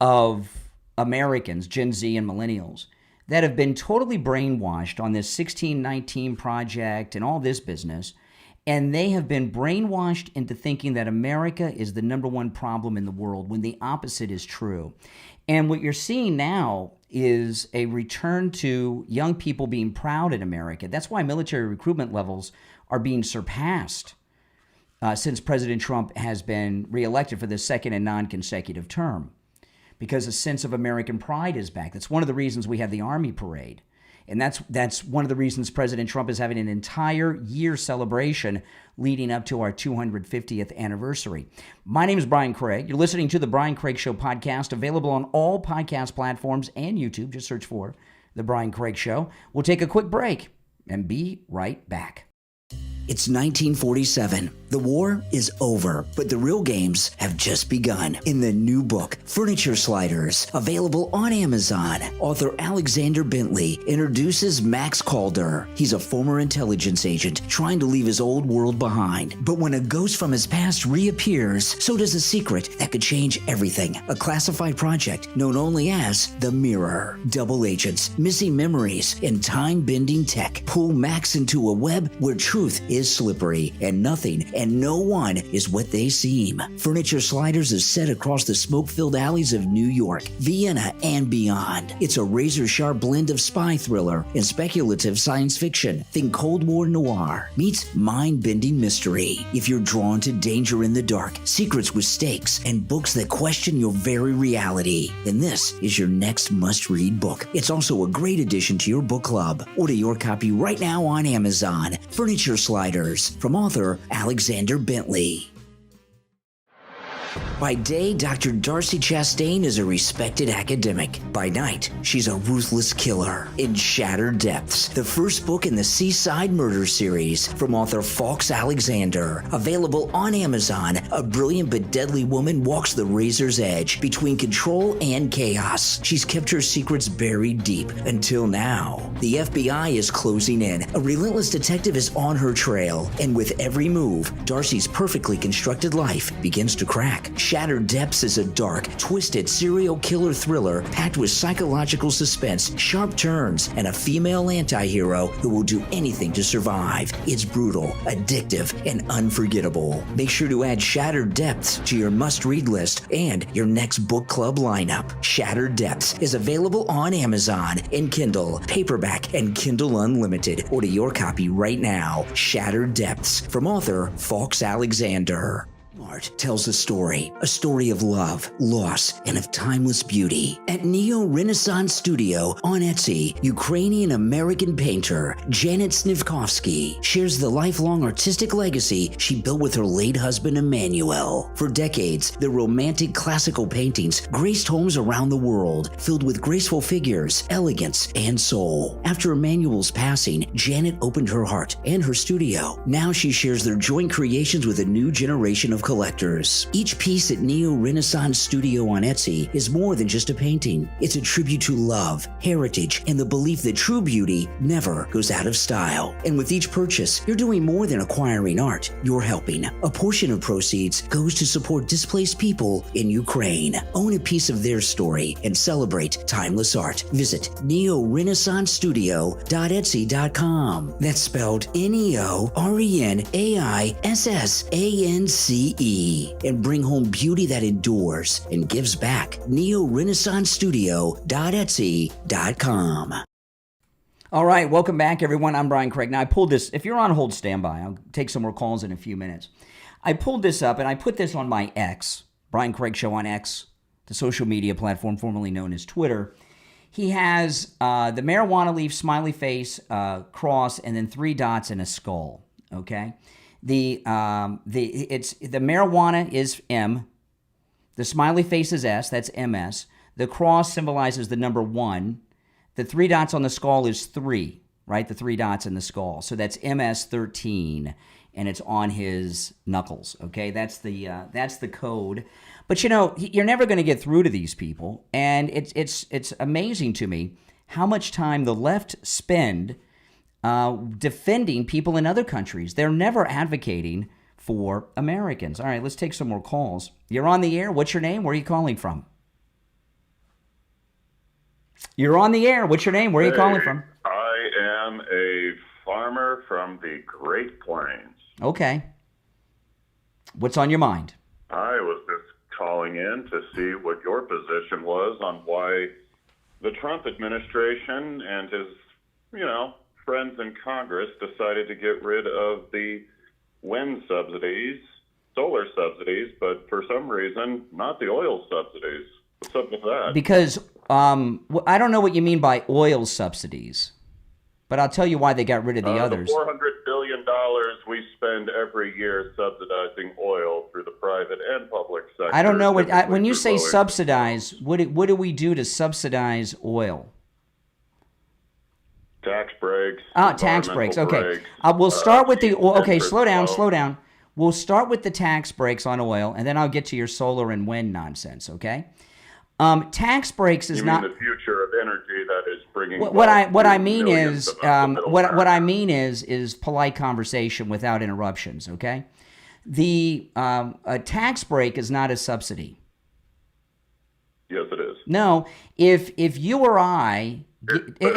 of Americans, Gen Z and millennials, that have been totally brainwashed on this 1619 project and all this business. And they have been brainwashed into thinking that America is the number one problem in the world when the opposite is true. And what you're seeing now is a return to young people being proud in America. That's why military recruitment levels are being surpassed since President Trump has been reelected for the second and non-consecutive term, because a sense of American pride is back. That's one of the reasons we have the Army Parade. And that's one of the reasons President Trump is having an entire year celebration leading up to our 250th anniversary. My name is Brian Craig. You're listening to The Brian Craig Show podcast, available on all podcast platforms and YouTube. Just search for The Brian Craig Show. We'll take a quick break and be right back. It's 1947. The war is over, but the real games have just begun. In the new book, Furniture Sliders, available on Amazon, author Alexander Bentley introduces Max Calder. He's a former intelligence agent trying to leave his old world behind. But when a ghost from his past reappears, so does a secret that could change everything. A classified project known only as The Mirror. Double agents, missing memories, and time-bending tech pull Max into a web where truth is slippery, and nothing and no one is what they seem. Furniture Sliders is set across the smoke-filled alleys of New York, Vienna, and beyond. It's a razor-sharp blend of spy thriller and speculative science fiction. Think Cold War noir meets mind-bending mystery. If you're drawn to danger in the dark, secrets with stakes, and books that question your very reality, then this is your next must-read book. It's also a great addition to your book club. Order your copy right now on Amazon. Furniture Sliders, from author Alexander Bentley. By day, Dr. Darcy Chastain is a respected academic. By night, she's a ruthless killer in Shattered Depths, the first book in the Seaside Murder series from author Fawkes Alexander. Available on Amazon, a brilliant but deadly woman walks the razor's edge between control and chaos. She's kept her secrets buried deep until now. The FBI is closing in. A relentless detective is on her trail, and with every move, Darcy's perfectly constructed life begins to crack. Shattered Depths is a dark, twisted serial killer thriller packed with psychological suspense, sharp turns, and a female anti-hero who will do anything to survive. It's brutal, addictive, and unforgettable. Make sure to add Shattered Depths to your must-read list and your next book club lineup. Shattered Depths is available on Amazon in Kindle, paperback, and Kindle Unlimited. Order your copy right now. Shattered Depths from author Fawkes Alexander. Art tells a story of love, loss, and of timeless beauty. At Neo-Renaissance Studio on Etsy, Ukrainian-American painter Janet Snivkovsky shares the lifelong artistic legacy she built with her late husband Emmanuel. For decades, their romantic classical paintings graced homes around the world, filled with graceful figures, elegance, and soul. After Emmanuel's passing, Janet opened her heart and her studio. Now she shares their joint creations with a new generation of collectors. Each piece at Neo-Renaissance Studio on Etsy is more than just a painting. It's a tribute to love, heritage, and the belief that true beauty never goes out of style. And with each purchase, you're doing more than acquiring art. You're helping. A portion of proceeds goes to support displaced people in Ukraine. Own a piece of their story and celebrate timeless art. Visit neorenaissancestudio.etsy.com. That's spelled NeoRenaissance. And bring home beauty that endures and gives back. neorenaissancestudio.etsy.com. All right, welcome back, everyone. I'm Brian Craig. Now, I pulled this. If you're on hold, stand by. I'll take some more calls in a few minutes. I pulled this up, and I put this on my X, Brian Craig Show on X, the social media platform formerly known as Twitter. He has the marijuana leaf, smiley face, cross, and then 3 dots and a skull, okay? The marijuana is M, the smiley face is S, that's MS. The cross symbolizes the number 1. The 3 dots on the skull is 3, right? The 3 dots in the skull. So that's MS-13, and it's on his knuckles. Okay, that's the code. But you know, you're never going to get through to these people, and it's amazing to me how much time the left spend defending people in other countries. They're never advocating for Americans. All right, let's take some more calls. You're on the air. What's your name? Where are you calling from? You're on the air. What's your name? Where are you calling from? I am a farmer from the Great Plains. Okay. What's on your mind? I was just calling in to see what your position was on why the Trump administration and his, friends in Congress decided to get rid of the wind subsidies, solar subsidies, but for some reason, not the oil subsidies. What's up with that? Because I don't know what you mean by oil subsidies, but I'll tell you why they got rid of the others. The $400 billion we spend every year subsidizing oil through the private and public sector. I don't know when you say subsidize, what do we do to subsidize oil? Tax breaks. Tax breaks. Okay. We'll start with the oil. Okay, slow down. We'll start with the tax breaks on oil, and then I'll get to your solar and wind nonsense, okay? Tax breaks is not the future of energy that is bringing. What I mean is polite conversation without interruptions. Okay, the a tax break is not a subsidy. Yes, it is. No, if you or I. It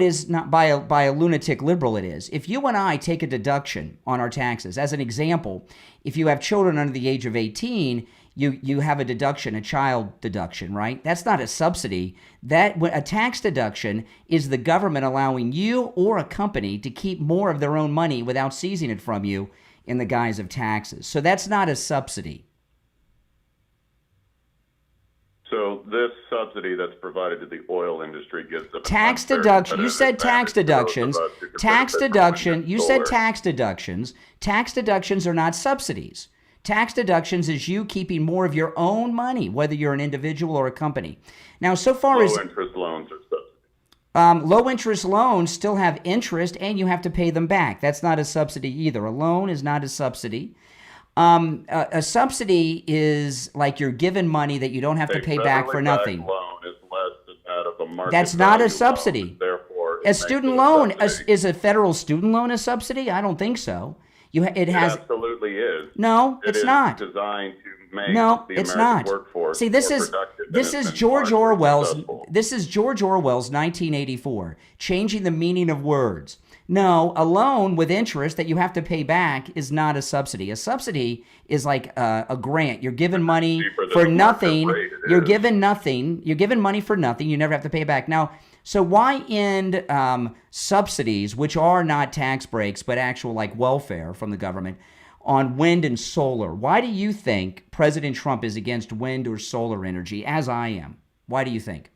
is not by a lunatic liberal. It is. If you and I take a deduction on our taxes, as an example, if you have children under the age of 18, you have a deduction, a child deduction, right? That's not a subsidy. A tax deduction is the government allowing you or a company to keep more of their own money without seizing it from you in the guise of taxes. So that's not a subsidy. So this subsidy that's provided to the oil industry gives them tax deduction. You said tax deductions. Tax deduction. You said tax deductions. Tax deductions are not subsidies. Tax deductions is you keeping more of your own money, whether you're an individual or a company. Now, so far as low-interest loans are subsidies. Low-interest loans still have interest, and you have to pay them back. That's not a subsidy either. A loan is not a subsidy. A subsidy is like you're given money that you don't have to pay back for nothing. Loan is less than that of a market That's not a subsidy. Loan, therefore, a student loan is a federal student loan a subsidy? I don't think so. It has. It absolutely is. No, It it's is not. designed to make No, the it's American not. workforce See, this more is productive, and this it's is been George largely Orwell's. successful. This is George Orwell's 1984, changing the meaning of words. No, a loan with interest that you have to pay back is not a subsidy. A subsidy is like a grant. You're given money Cheaper than for the market nothing. rate, it You're is. given nothing. You're given money for nothing. You never have to pay it back. Now, so why end subsidies, which are not tax breaks but actual like welfare from the government, on wind and solar? Why do you think President Trump is against wind or solar energy, as I am? Why do you think?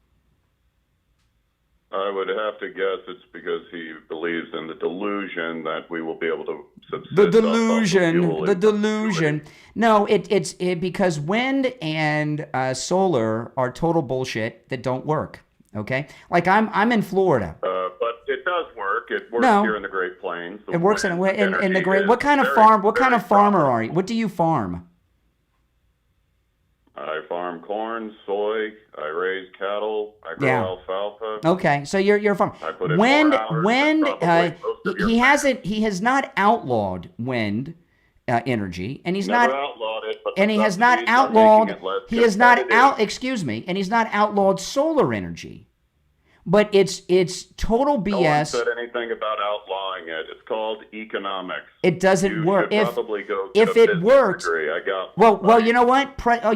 I would have to guess it's because he believes in the delusion that we will be able to subsist. The off fossil delusion, fuel the in delusion. No, it's because wind and solar are total bullshit that don't work. Okay, like I'm in Florida. But it does work. It works No. here in the Great Plains. The It works in wind the energy great. is What kind of very, farm? What kind very of farmer profitable. are you? What do you farm? I farm corn, soy. I raise cattle. I grow Yeah. alfalfa. Okay, so you're a farmer. I put in Wind, more hours wind. than probably most of your He has not outlawed wind energy, and he's Never not. outlawed it, but And the he has not subsidies are outlawed. making it less He has not competitive. Excuse me, and he's not outlawed solar energy. But it's total BS. No one said anything about outlawing it. It's called economics. It doesn't You work. should If probably go get if a it business works, degree. I got well, you know what?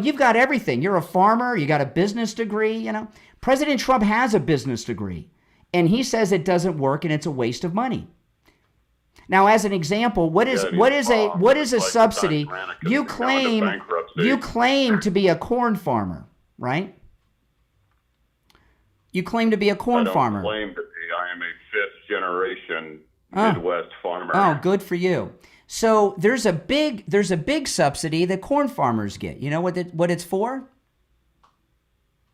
You've got everything. You're a farmer. You got a business degree. You know, President Trump has a business degree, and he says it doesn't work and it's a waste of money. Now, as an example, what is a subsidy? You claim to be a corn farmer, right? You claim to be a corn farmer. I don't claim to be. I am a fifth-generation Midwest farmer. Oh, good for you. So there's a big subsidy that corn farmers get. You know what it's for?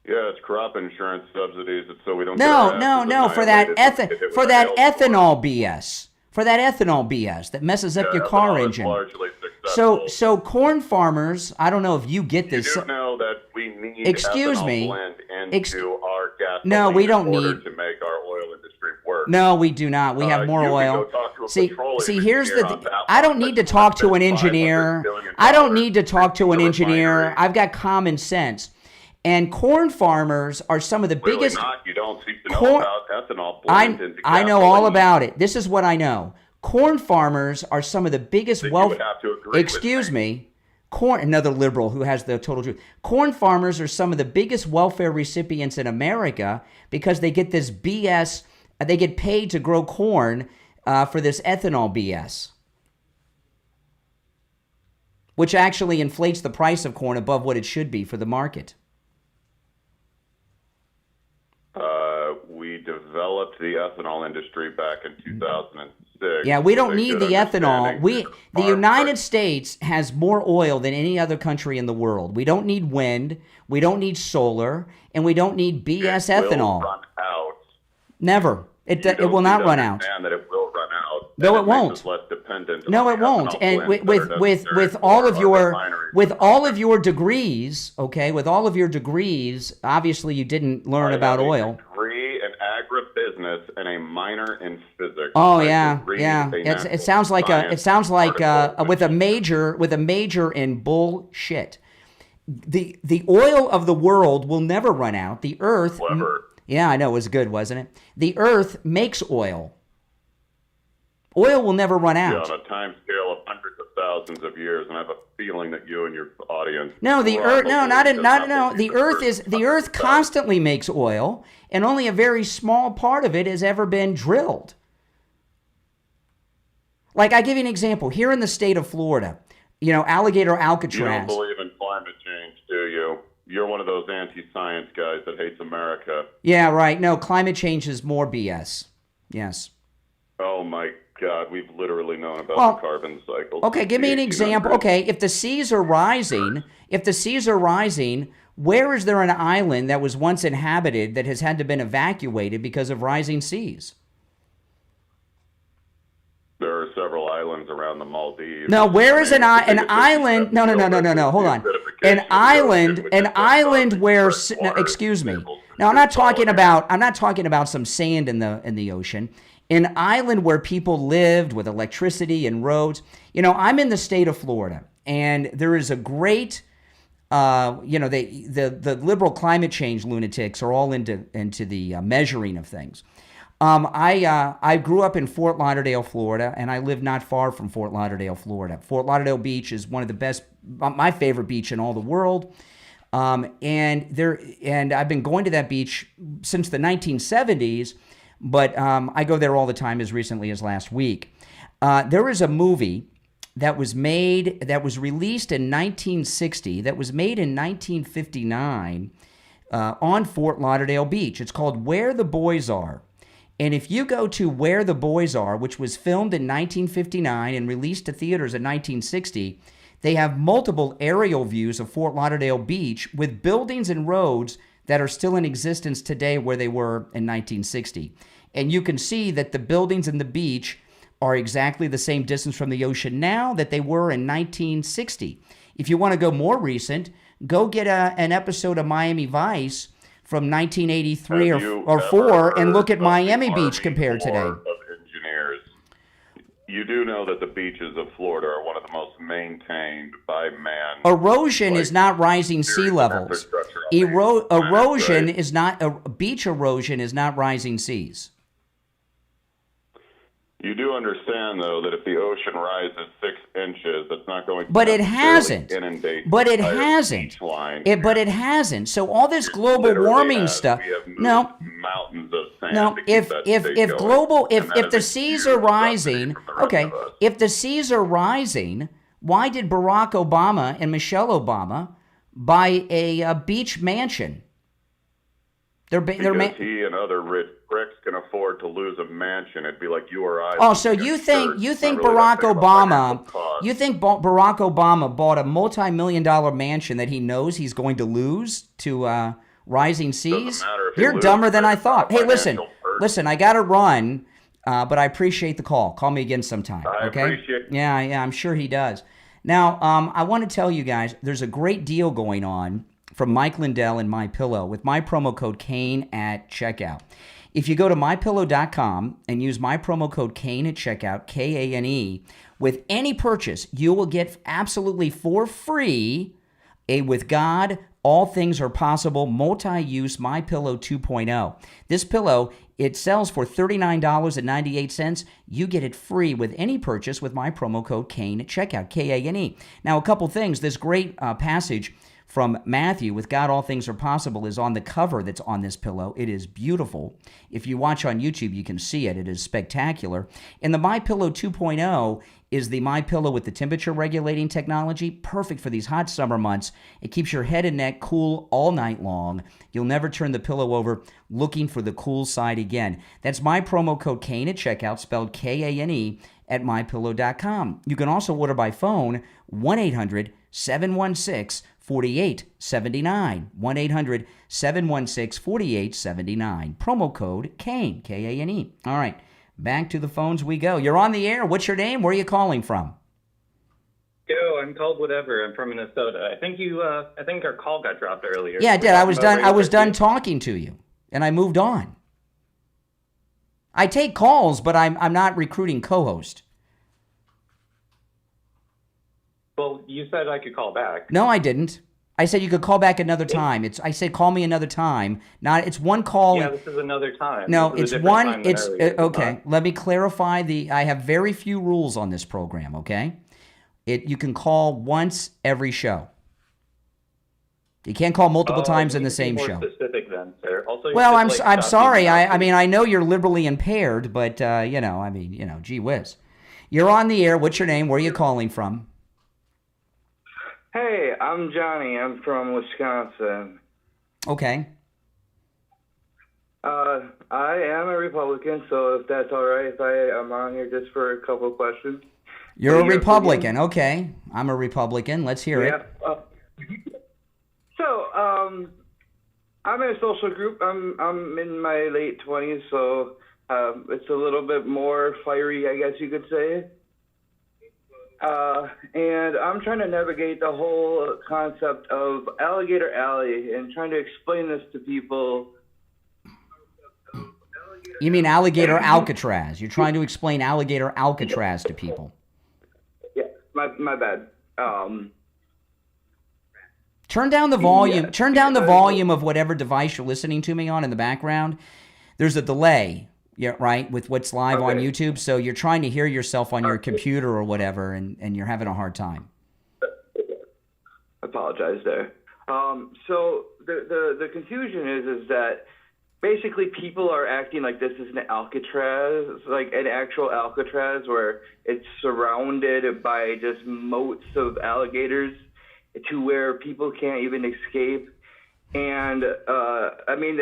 Yeah, it's crop insurance subsidies. It's so we don't. No, for that ethanol. ethanol BS. For that ethanol BS that messes up your car ethanol is engine. largely successful. So corn farmers, I don't know if you get this. You do know that we need Excuse ethanol me. blend into our gasoline No, we don't in order need- to make our oil industry work. No, we do not. We have more you can oil. go talk to a See, petroleum here's engineer the. on that I don't one need to that's talk to an $500 engineer. billion I don't need to talk to an to engineer. refinery. I've got common sense. And corn farmers are some of the Really biggest. not. You don't seem to know corn- about ethanol blend into I know all gasoline. about it. This is what I know. Corn farmers are some of the biggest Then you wealth. would have to agree with Excuse me. Another liberal who has the total truth. Corn farmers are some of the biggest welfare recipients in America because they get this BS. They get paid to grow corn for this ethanol BS, which actually inflates the price of corn above what it should be for the market. We developed the ethanol industry back in 2006. Yeah, we don't with a need good the ethanol. understanding of The farm United price. States has more oil than any other country in the world. We don't need wind, we don't need solar, and we don't need BS It will ethanol. run out. Never. It You will don't not need to run out. understand that it will run out. No, and it won't. makes us less dependent No, on it the won't. ethanol And blends with that are with necessary all for of our your refineries. with all of your degrees, okay, with all of your degrees, obviously you didn't learn about I have oil. a degree in agribusiness and a minor in physics. Oh My yeah, degree yeah. is a It natural sounds like science with a major in bullshit. The oil of the world will never run out. The earth. Clever. Yeah, I know, it was good, wasn't it? The earth makes oil. Oil will never run Yeah, out. on a time scale of hundreds of thousands of years, and I have a feeling that you and your audience. No, the earth. No, probably does not. No, believe the earth is. The earth constantly makes oil, and only a very small part of it has ever been drilled. Like, I give you an example. Here in the state of Florida, you know, Alligator You don't Alcatraz. believe in climate change, do you? You're one of those anti-science guys that hates America. Yeah, right. No, climate change is more BS. Yes. Oh my God, we've literally known about Well, the carbon cycle. Okay, give me an example. Okay, if the seas are rising, where is there an island that was once inhabited that has had to been evacuated because of rising seas? There are several islands around the Maldives. No, where is an biggest island? No, hold on. An island where excuse me. No, I'm not talking about some sand in the ocean. An island where people lived with electricity and roads. I'm in the state of Florida, and there is a great, the liberal climate change lunatics are all into the measuring of things. I grew up in Fort Lauderdale, Florida, and I live not far from Fort Lauderdale, Florida. Fort Lauderdale Beach is one of the best, my favorite beach in all the world. And I've been going to that beach since the 1970s, but I go there all the time as recently as last week. There is a movie that was released in 1960, that was made in 1959 on Fort Lauderdale Beach. It's called Where the Boys Are. And if you go to Where the Boys Are, which was filmed in 1959 and released to theaters in 1960, they have multiple aerial views of Fort Lauderdale Beach with buildings and roads that are still in existence today where they were in 1960. And you can see that the buildings and the beach are exactly the same distance from the ocean now that they were in 1960. If you want to go more recent, go get an episode of Miami Vice from 1983 or 4 and look at Miami Beach compared today. Of engineers, you do know that the beaches of Florida are one of the most maintained by man. Erosion is not rising sea levels. Erosion is not beach erosion is not rising seas. You do understand, though, that if the ocean rises 6 inches, that's not going to but it hasn't. Inundate but it hasn't. But it hasn't. So all this global warming stuff. No. Mountains of sand. No. If the seas are rising, okay. If the seas are rising, why did Barack Obama and Michelle Obama buy a beach mansion? Because he and other rich pricks can afford to lose a mansion. It'd be like you or I. Oh, so you think Barack Obama bought a multi-million-dollar mansion that he knows he's going to lose to rising seas? You're dumber than I thought. Hey, listen, I got to run, but I appreciate the call. Call me again sometime. Okay? I appreciate it. Yeah, I'm sure he does. Now, I want to tell you guys, there's a great deal going on from Mike Lindell and MyPillow with my promo code Kane at checkout. If you go to mypillow.com and use my promo code Kane at checkout, Kane, with any purchase, you will get absolutely for free a With God, All Things Are Possible multi-use MyPillow 2.0. This pillow, it sells for $39.98. You get it free with any purchase with my promo code Kane at checkout, Kane. Now, a couple things. This great passage from Matthew, with God all things are possible, is on the cover that's on this pillow. It is beautiful. If you watch on YouTube, you can see it. It is spectacular. And the MyPillow 2.0 is the MyPillow with the temperature regulating technology, perfect for these hot summer months. It keeps your head and neck cool all night long. You'll never turn the pillow over looking for the cool side again. That's my promo code Kane at checkout, spelled Kane, at mypillow.com. You can also order by phone, 1-800-716-4879. 1-800-716-4879. Promo code Kane, Kane. All right, back to the phones we go. You're on the air. What's your name? Where are you calling from? Yo, I'm called whatever. I'm from Minnesota. I think our call got dropped earlier. Yeah, it did. I was done talking to you, and I moved on. I take calls, but I'm not recruiting co-host. Well, you said I could call back. No, I didn't. I said you could call back another time. I said call me another time. It's one call. Yeah, this is another time. No, it's one. It's okay. Let me clarify I have very few rules on this program. Okay, you can call once every show. You can't call multiple times in the same show. Specific then, sir. Also, well, I'm sorry. I mean, I know you're liberally impaired, but gee whiz. You're on the air. What's your name? Where are you calling from? Hey, I'm Johnny. I'm from Wisconsin. Okay. I am a Republican, so if that's all right, if I am on here just for a couple of questions. You're a Republican. Okay. I'm a Republican. Let's hear it. I'm in a social group. I'm in my late 20s, so it's a little bit more fiery, I guess you could say. And I'm trying to navigate the whole concept of Alligator Alley and trying to explain this to people. You mean Alligator Alcatraz? You're trying to explain Alligator Alcatraz to people. Yeah. my bad. Turn down the volume. Yeah. Turn down the volume of whatever device you're listening to me on in the background. There's a delay, right, with what's live on YouTube. So you're trying to hear yourself on your computer or whatever, and you're having a hard time. Apologize there. So the confusion is that basically people are acting like this is an Alcatraz, like an actual Alcatraz where it's surrounded by just moats of alligators to where people can't even escape. And I mean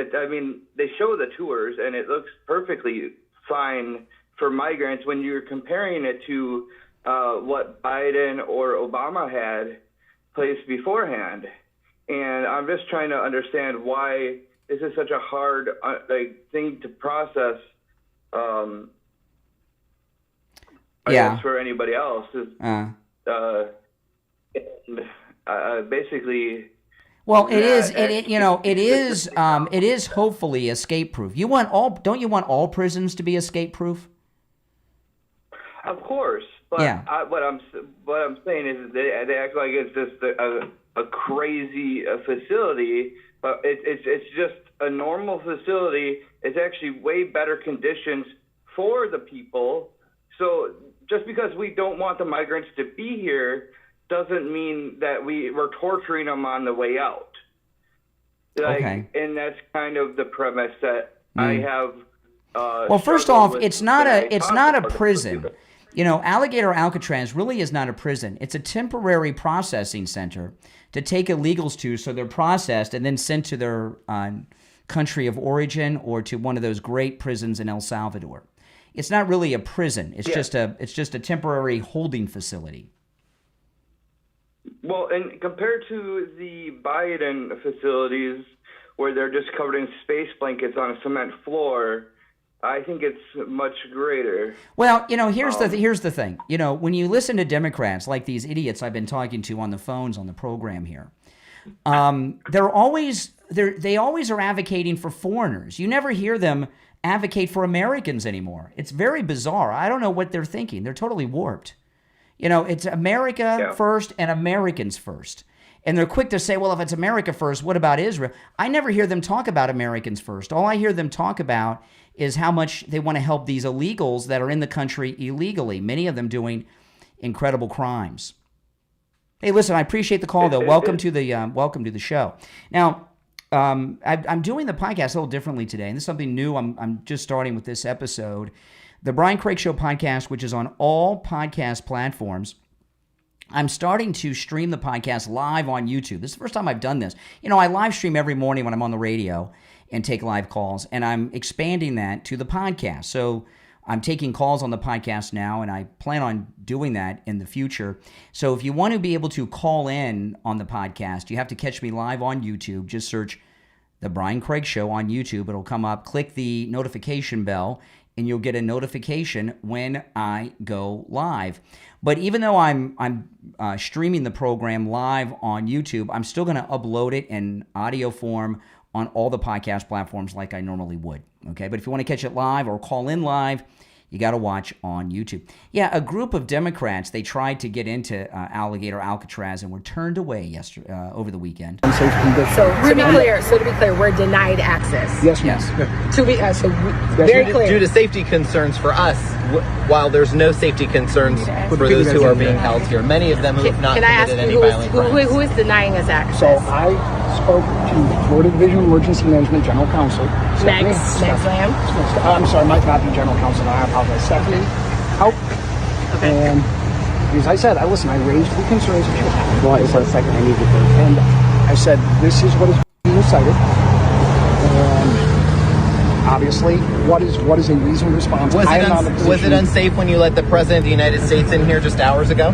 they show the tours and it looks perfectly fine for migrants when you're comparing it to what Biden or Obama had placed beforehand. And I'm just trying to understand why this is such a hard thing to process. I guess for anybody else is basically. Well, it is hopefully escape-proof. Don't you want all prisons to be escape-proof? Of course, but what I'm saying is they act like it's just a crazy facility, but it's just a normal facility. It's actually way better conditions for the people. So just because we don't want the migrants to be here doesn't mean that we're torturing them on the way out. And that's kind of the premise that I have. Well, first off, it's not a prison. Alligator Alcatraz really is not a prison. It's a temporary processing center to take illegals to, so they're processed and then sent to their country of origin or to one of those great prisons in El Salvador. It's not really a prison. It's just a temporary holding facility. Well, and compared to the Biden facilities where they're just covered in space blankets on a cement floor, I think it's much greater. Well, here's the thing. When you listen to Democrats like these idiots I've been talking to on the phones on the program here, they always are advocating for foreigners. You never hear them advocate for Americans anymore. It's very bizarre. I don't know what they're thinking. They're totally warped. It's America first and Americans first. And they're quick to say, well, if it's America first, what about Israel? I never hear them talk about Americans first. All I hear them talk about is how much they want to help these illegals that are in the country illegally, many of them doing incredible crimes. Hey, listen, I appreciate the call, though. Welcome to the show. Now, I'm doing the podcast a little differently today, and this is something new. I'm just starting with this episode. The Brian Craig Show podcast, which is on all podcast platforms. I'm starting to stream the podcast live on YouTube. This is the first time I've done this. I live stream every morning when I'm on the radio and take live calls, and I'm expanding that to the podcast. So I'm taking calls on the podcast now, and I plan on doing that in the future. So if you want to be able to call in on the podcast, you have to catch me live on YouTube. Just search The Brian Craig Show on YouTube. It'll come up. Click the notification bell, and you'll get a notification when I go live. But even though I'm streaming the program live on YouTube, I'm still going to upload it in audio form on all the podcast platforms like I normally would. Okay, but if you want to catch it live or call in live, you got to watch on YouTube. Yeah, a group of Democrats, they tried to get into Alligator Alcatraz and were turned away over the weekend. So to be clear, we're denied access. Yes. Very clear. Due to safety concerns for us, while there's no safety concerns for those who are being held here, many of them who have not committed any violent crimes. Who is denying us access? So I spoke to Florida Division of Emergency Management General Counsel. Meg Lamb? I'm sorry, might not be General Counsel. I apologize. Stephanie, help. Okay. And as I said, I raised the concerns that you have. Well, for a second, I need to go. And I said, this is what is being cited. And obviously, what is a reasonable response? Was it unsafe when you let the President of the United States in here just hours ago?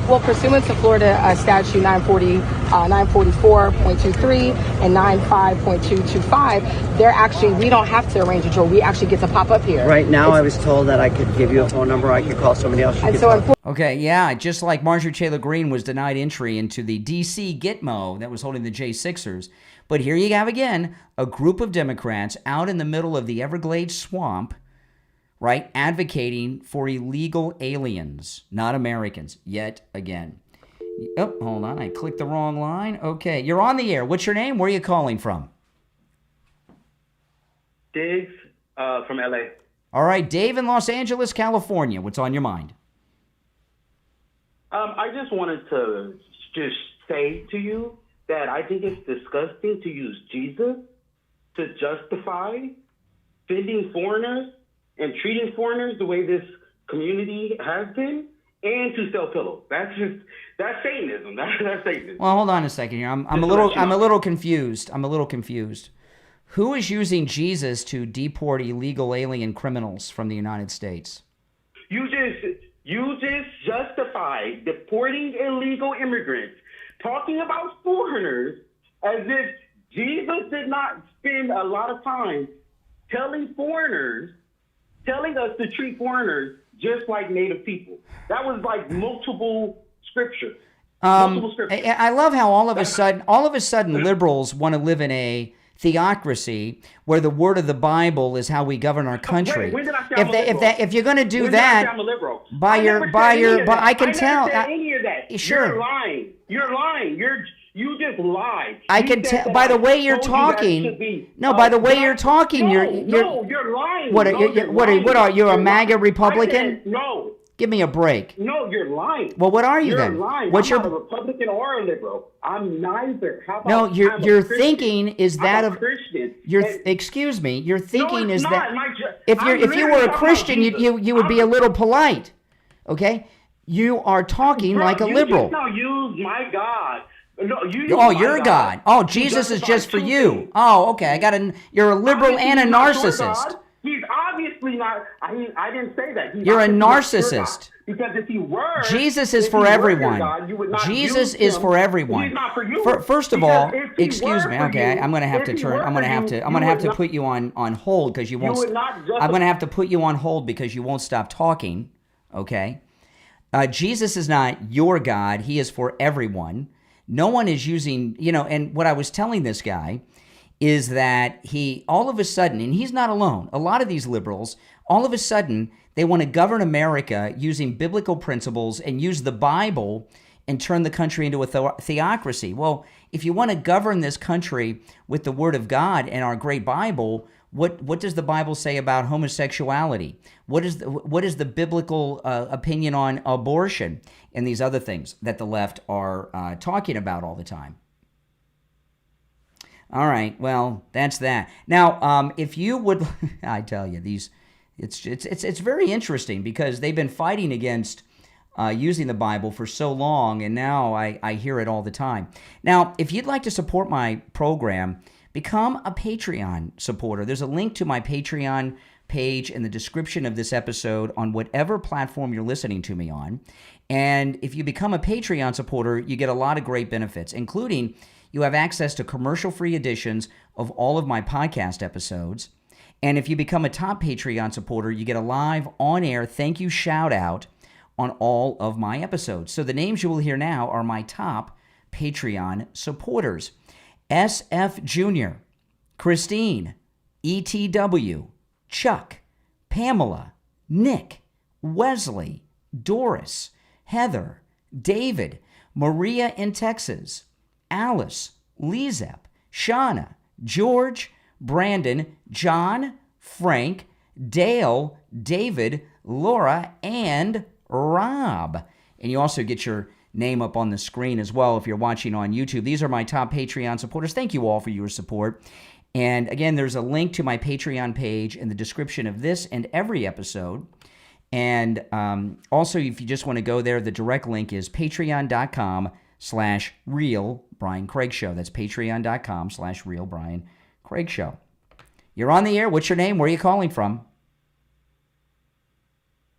Well, pursuant to Florida Statute 944.23 and 95.225, we don't have to arrange a tour. We actually get to pop up here. Right now, I was told that I could give you a phone number. I could call somebody else. Okay, yeah, just like Marjorie Taylor Greene was denied entry into the D.C. Gitmo that was holding the J6ers. But here you have again a group of Democrats out in the middle of the Everglades swamp, right, advocating for illegal aliens, not Americans, yet again. Oh, hold on. I clicked the wrong line. Okay, you're on the air. What's your name? Where are you calling from? Dave from LA. All right, Dave in Los Angeles, California. What's on your mind? I just wanted to just say to you that I think it's disgusting to use Jesus to justify sending foreigners and treating foreigners the way this community has been, and to sell pillows. That's Satanism. That's Satanism. Well, hold on a second here. I'm a little confused. I'm a little confused. Who is using Jesus to deport illegal alien criminals from the United States? You just justify deporting illegal immigrants, talking about foreigners as if Jesus did not spend a lot of time telling us to treat foreigners just like native people. That was like multiple scriptures. I love how all of a sudden liberals want to live in a theocracy where the word of the Bible is how we govern our country. When did I say I'm a liberal? If you're going to do When that, did I say I'm a liberal? I can tell. I never said any of that. Sure. You're lying. You just lied. I can tell by the way you're talking. By the way you're talking, you're lying. What are you a MAGA Republican? No. Give me a break. No, you're lying. Well, what are you then? You're lying. What's I'm not a Republican or a liberal. I'm neither. How about No, your I'm a thinking is that I'm of a Christian. Excuse me. Your thinking it's is not. that if you were a Christian, you would be a little polite. Okay? You are talking like a liberal. You just now use my God. No, you're God. Oh, Jesus is just for you. Oh, okay. You're a liberal and a narcissist. He's obviously not. I mean, I didn't say that. You're a narcissist. Because if he were, Jesus is for everyone. Jesus is for everyone. He's not for you. First of all, excuse me. Okay, I'm going to have to put you on hold because you won't. I'm going to have to put you on hold because you won't stop talking. Okay, Jesus is not your God. He is for everyone. No one is using, and what I was telling this guy is that he, all of a sudden, and he's not alone, a lot of these liberals, all of a sudden, they want to govern America using biblical principles and use the Bible and turn the country into a theocracy. Well, if you want to govern this country with the Word of God and our great Bible, what does the Bible say about homosexuality? What is the biblical opinion on abortion and these other things that the left are talking about all the time? All right, well, that's that. Now, if you would, I tell you, it's very interesting because they've been fighting against using the Bible for so long, and now I hear it all the time. Now, if you'd like to support my program, become a Patreon supporter. There's a link to my Patreon page in the description of this episode on whatever platform you're listening to me on. And if you become a Patreon supporter, you get a lot of great benefits, including you have access to commercial-free editions of all of my podcast episodes. And if you become a top Patreon supporter, you get a live on-air thank you shout-out on all of my episodes. So the names you will hear now are my top Patreon supporters. SFjr, Christine, ETW, Chuck, Pamela, Nick, Wesley, Doris, Heather, David, Maria in Texas, Alice, LeeZep, Shawna, George, Brandon, John, Frank, Dale, David, Laura, and Rob. And you also get your name up on the screen as well if you're watching on YouTube. These are my top Patreon supporters. Thank you all for your support. And again, there's a link to my Patreon page in the description of this and every episode. And also, if you just want to go there, the direct link is patreon.com/real Brian Craig Show. That's patreon.com/real Brian Craig Show. You're on the air. What's your name? Where are you calling from?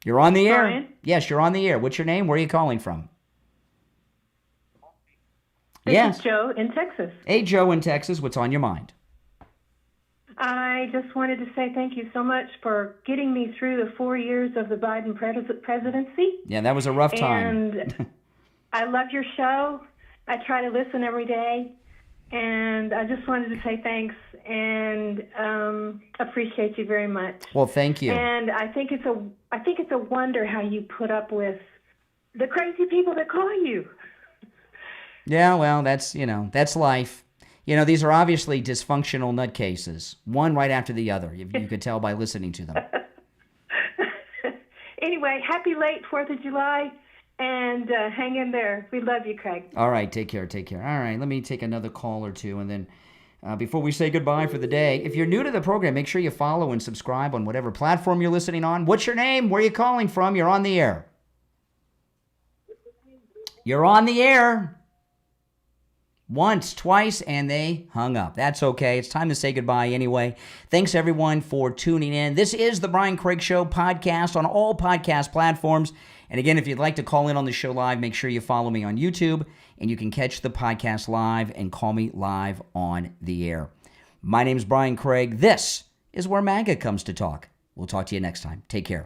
You're on the air. Brian? Yes, you're on the air. What's your name? Where are you calling from? This is Joe in Texas. Hey, Joe in Texas. What's on your mind? I just wanted to say thank you so much for getting me through the 4 years of the Biden presidency. Yeah, that was a rough time. And I love your show. I try to listen every day. And I just wanted to say thanks and appreciate you very much. Well, thank you. And I think it's a wonder how you put up with the crazy people that call you. Yeah, well, that's life. These are obviously dysfunctional nutcases, one right after the other. You could tell by listening to them. Anyway, happy late 4th of July, and hang in there. We love you, Craig. All right, take care. All right, let me take another call or two, and then before we say goodbye for the day, if you're new to the program, make sure you follow and subscribe on whatever platform you're listening on. What's your name? Where are you calling from? You're on the air. You're on the air. Once, twice, and they hung up. That's okay. It's time to say goodbye anyway. Thanks, everyone, for tuning in. This is the Brian Craig Show podcast on all podcast platforms. And again, if you'd like to call in on the show live, make sure you follow me on YouTube, and you can catch the podcast live and call me live on the air. My name's Brian Craig. This is where MAGA comes to talk. We'll talk to you next time. Take care.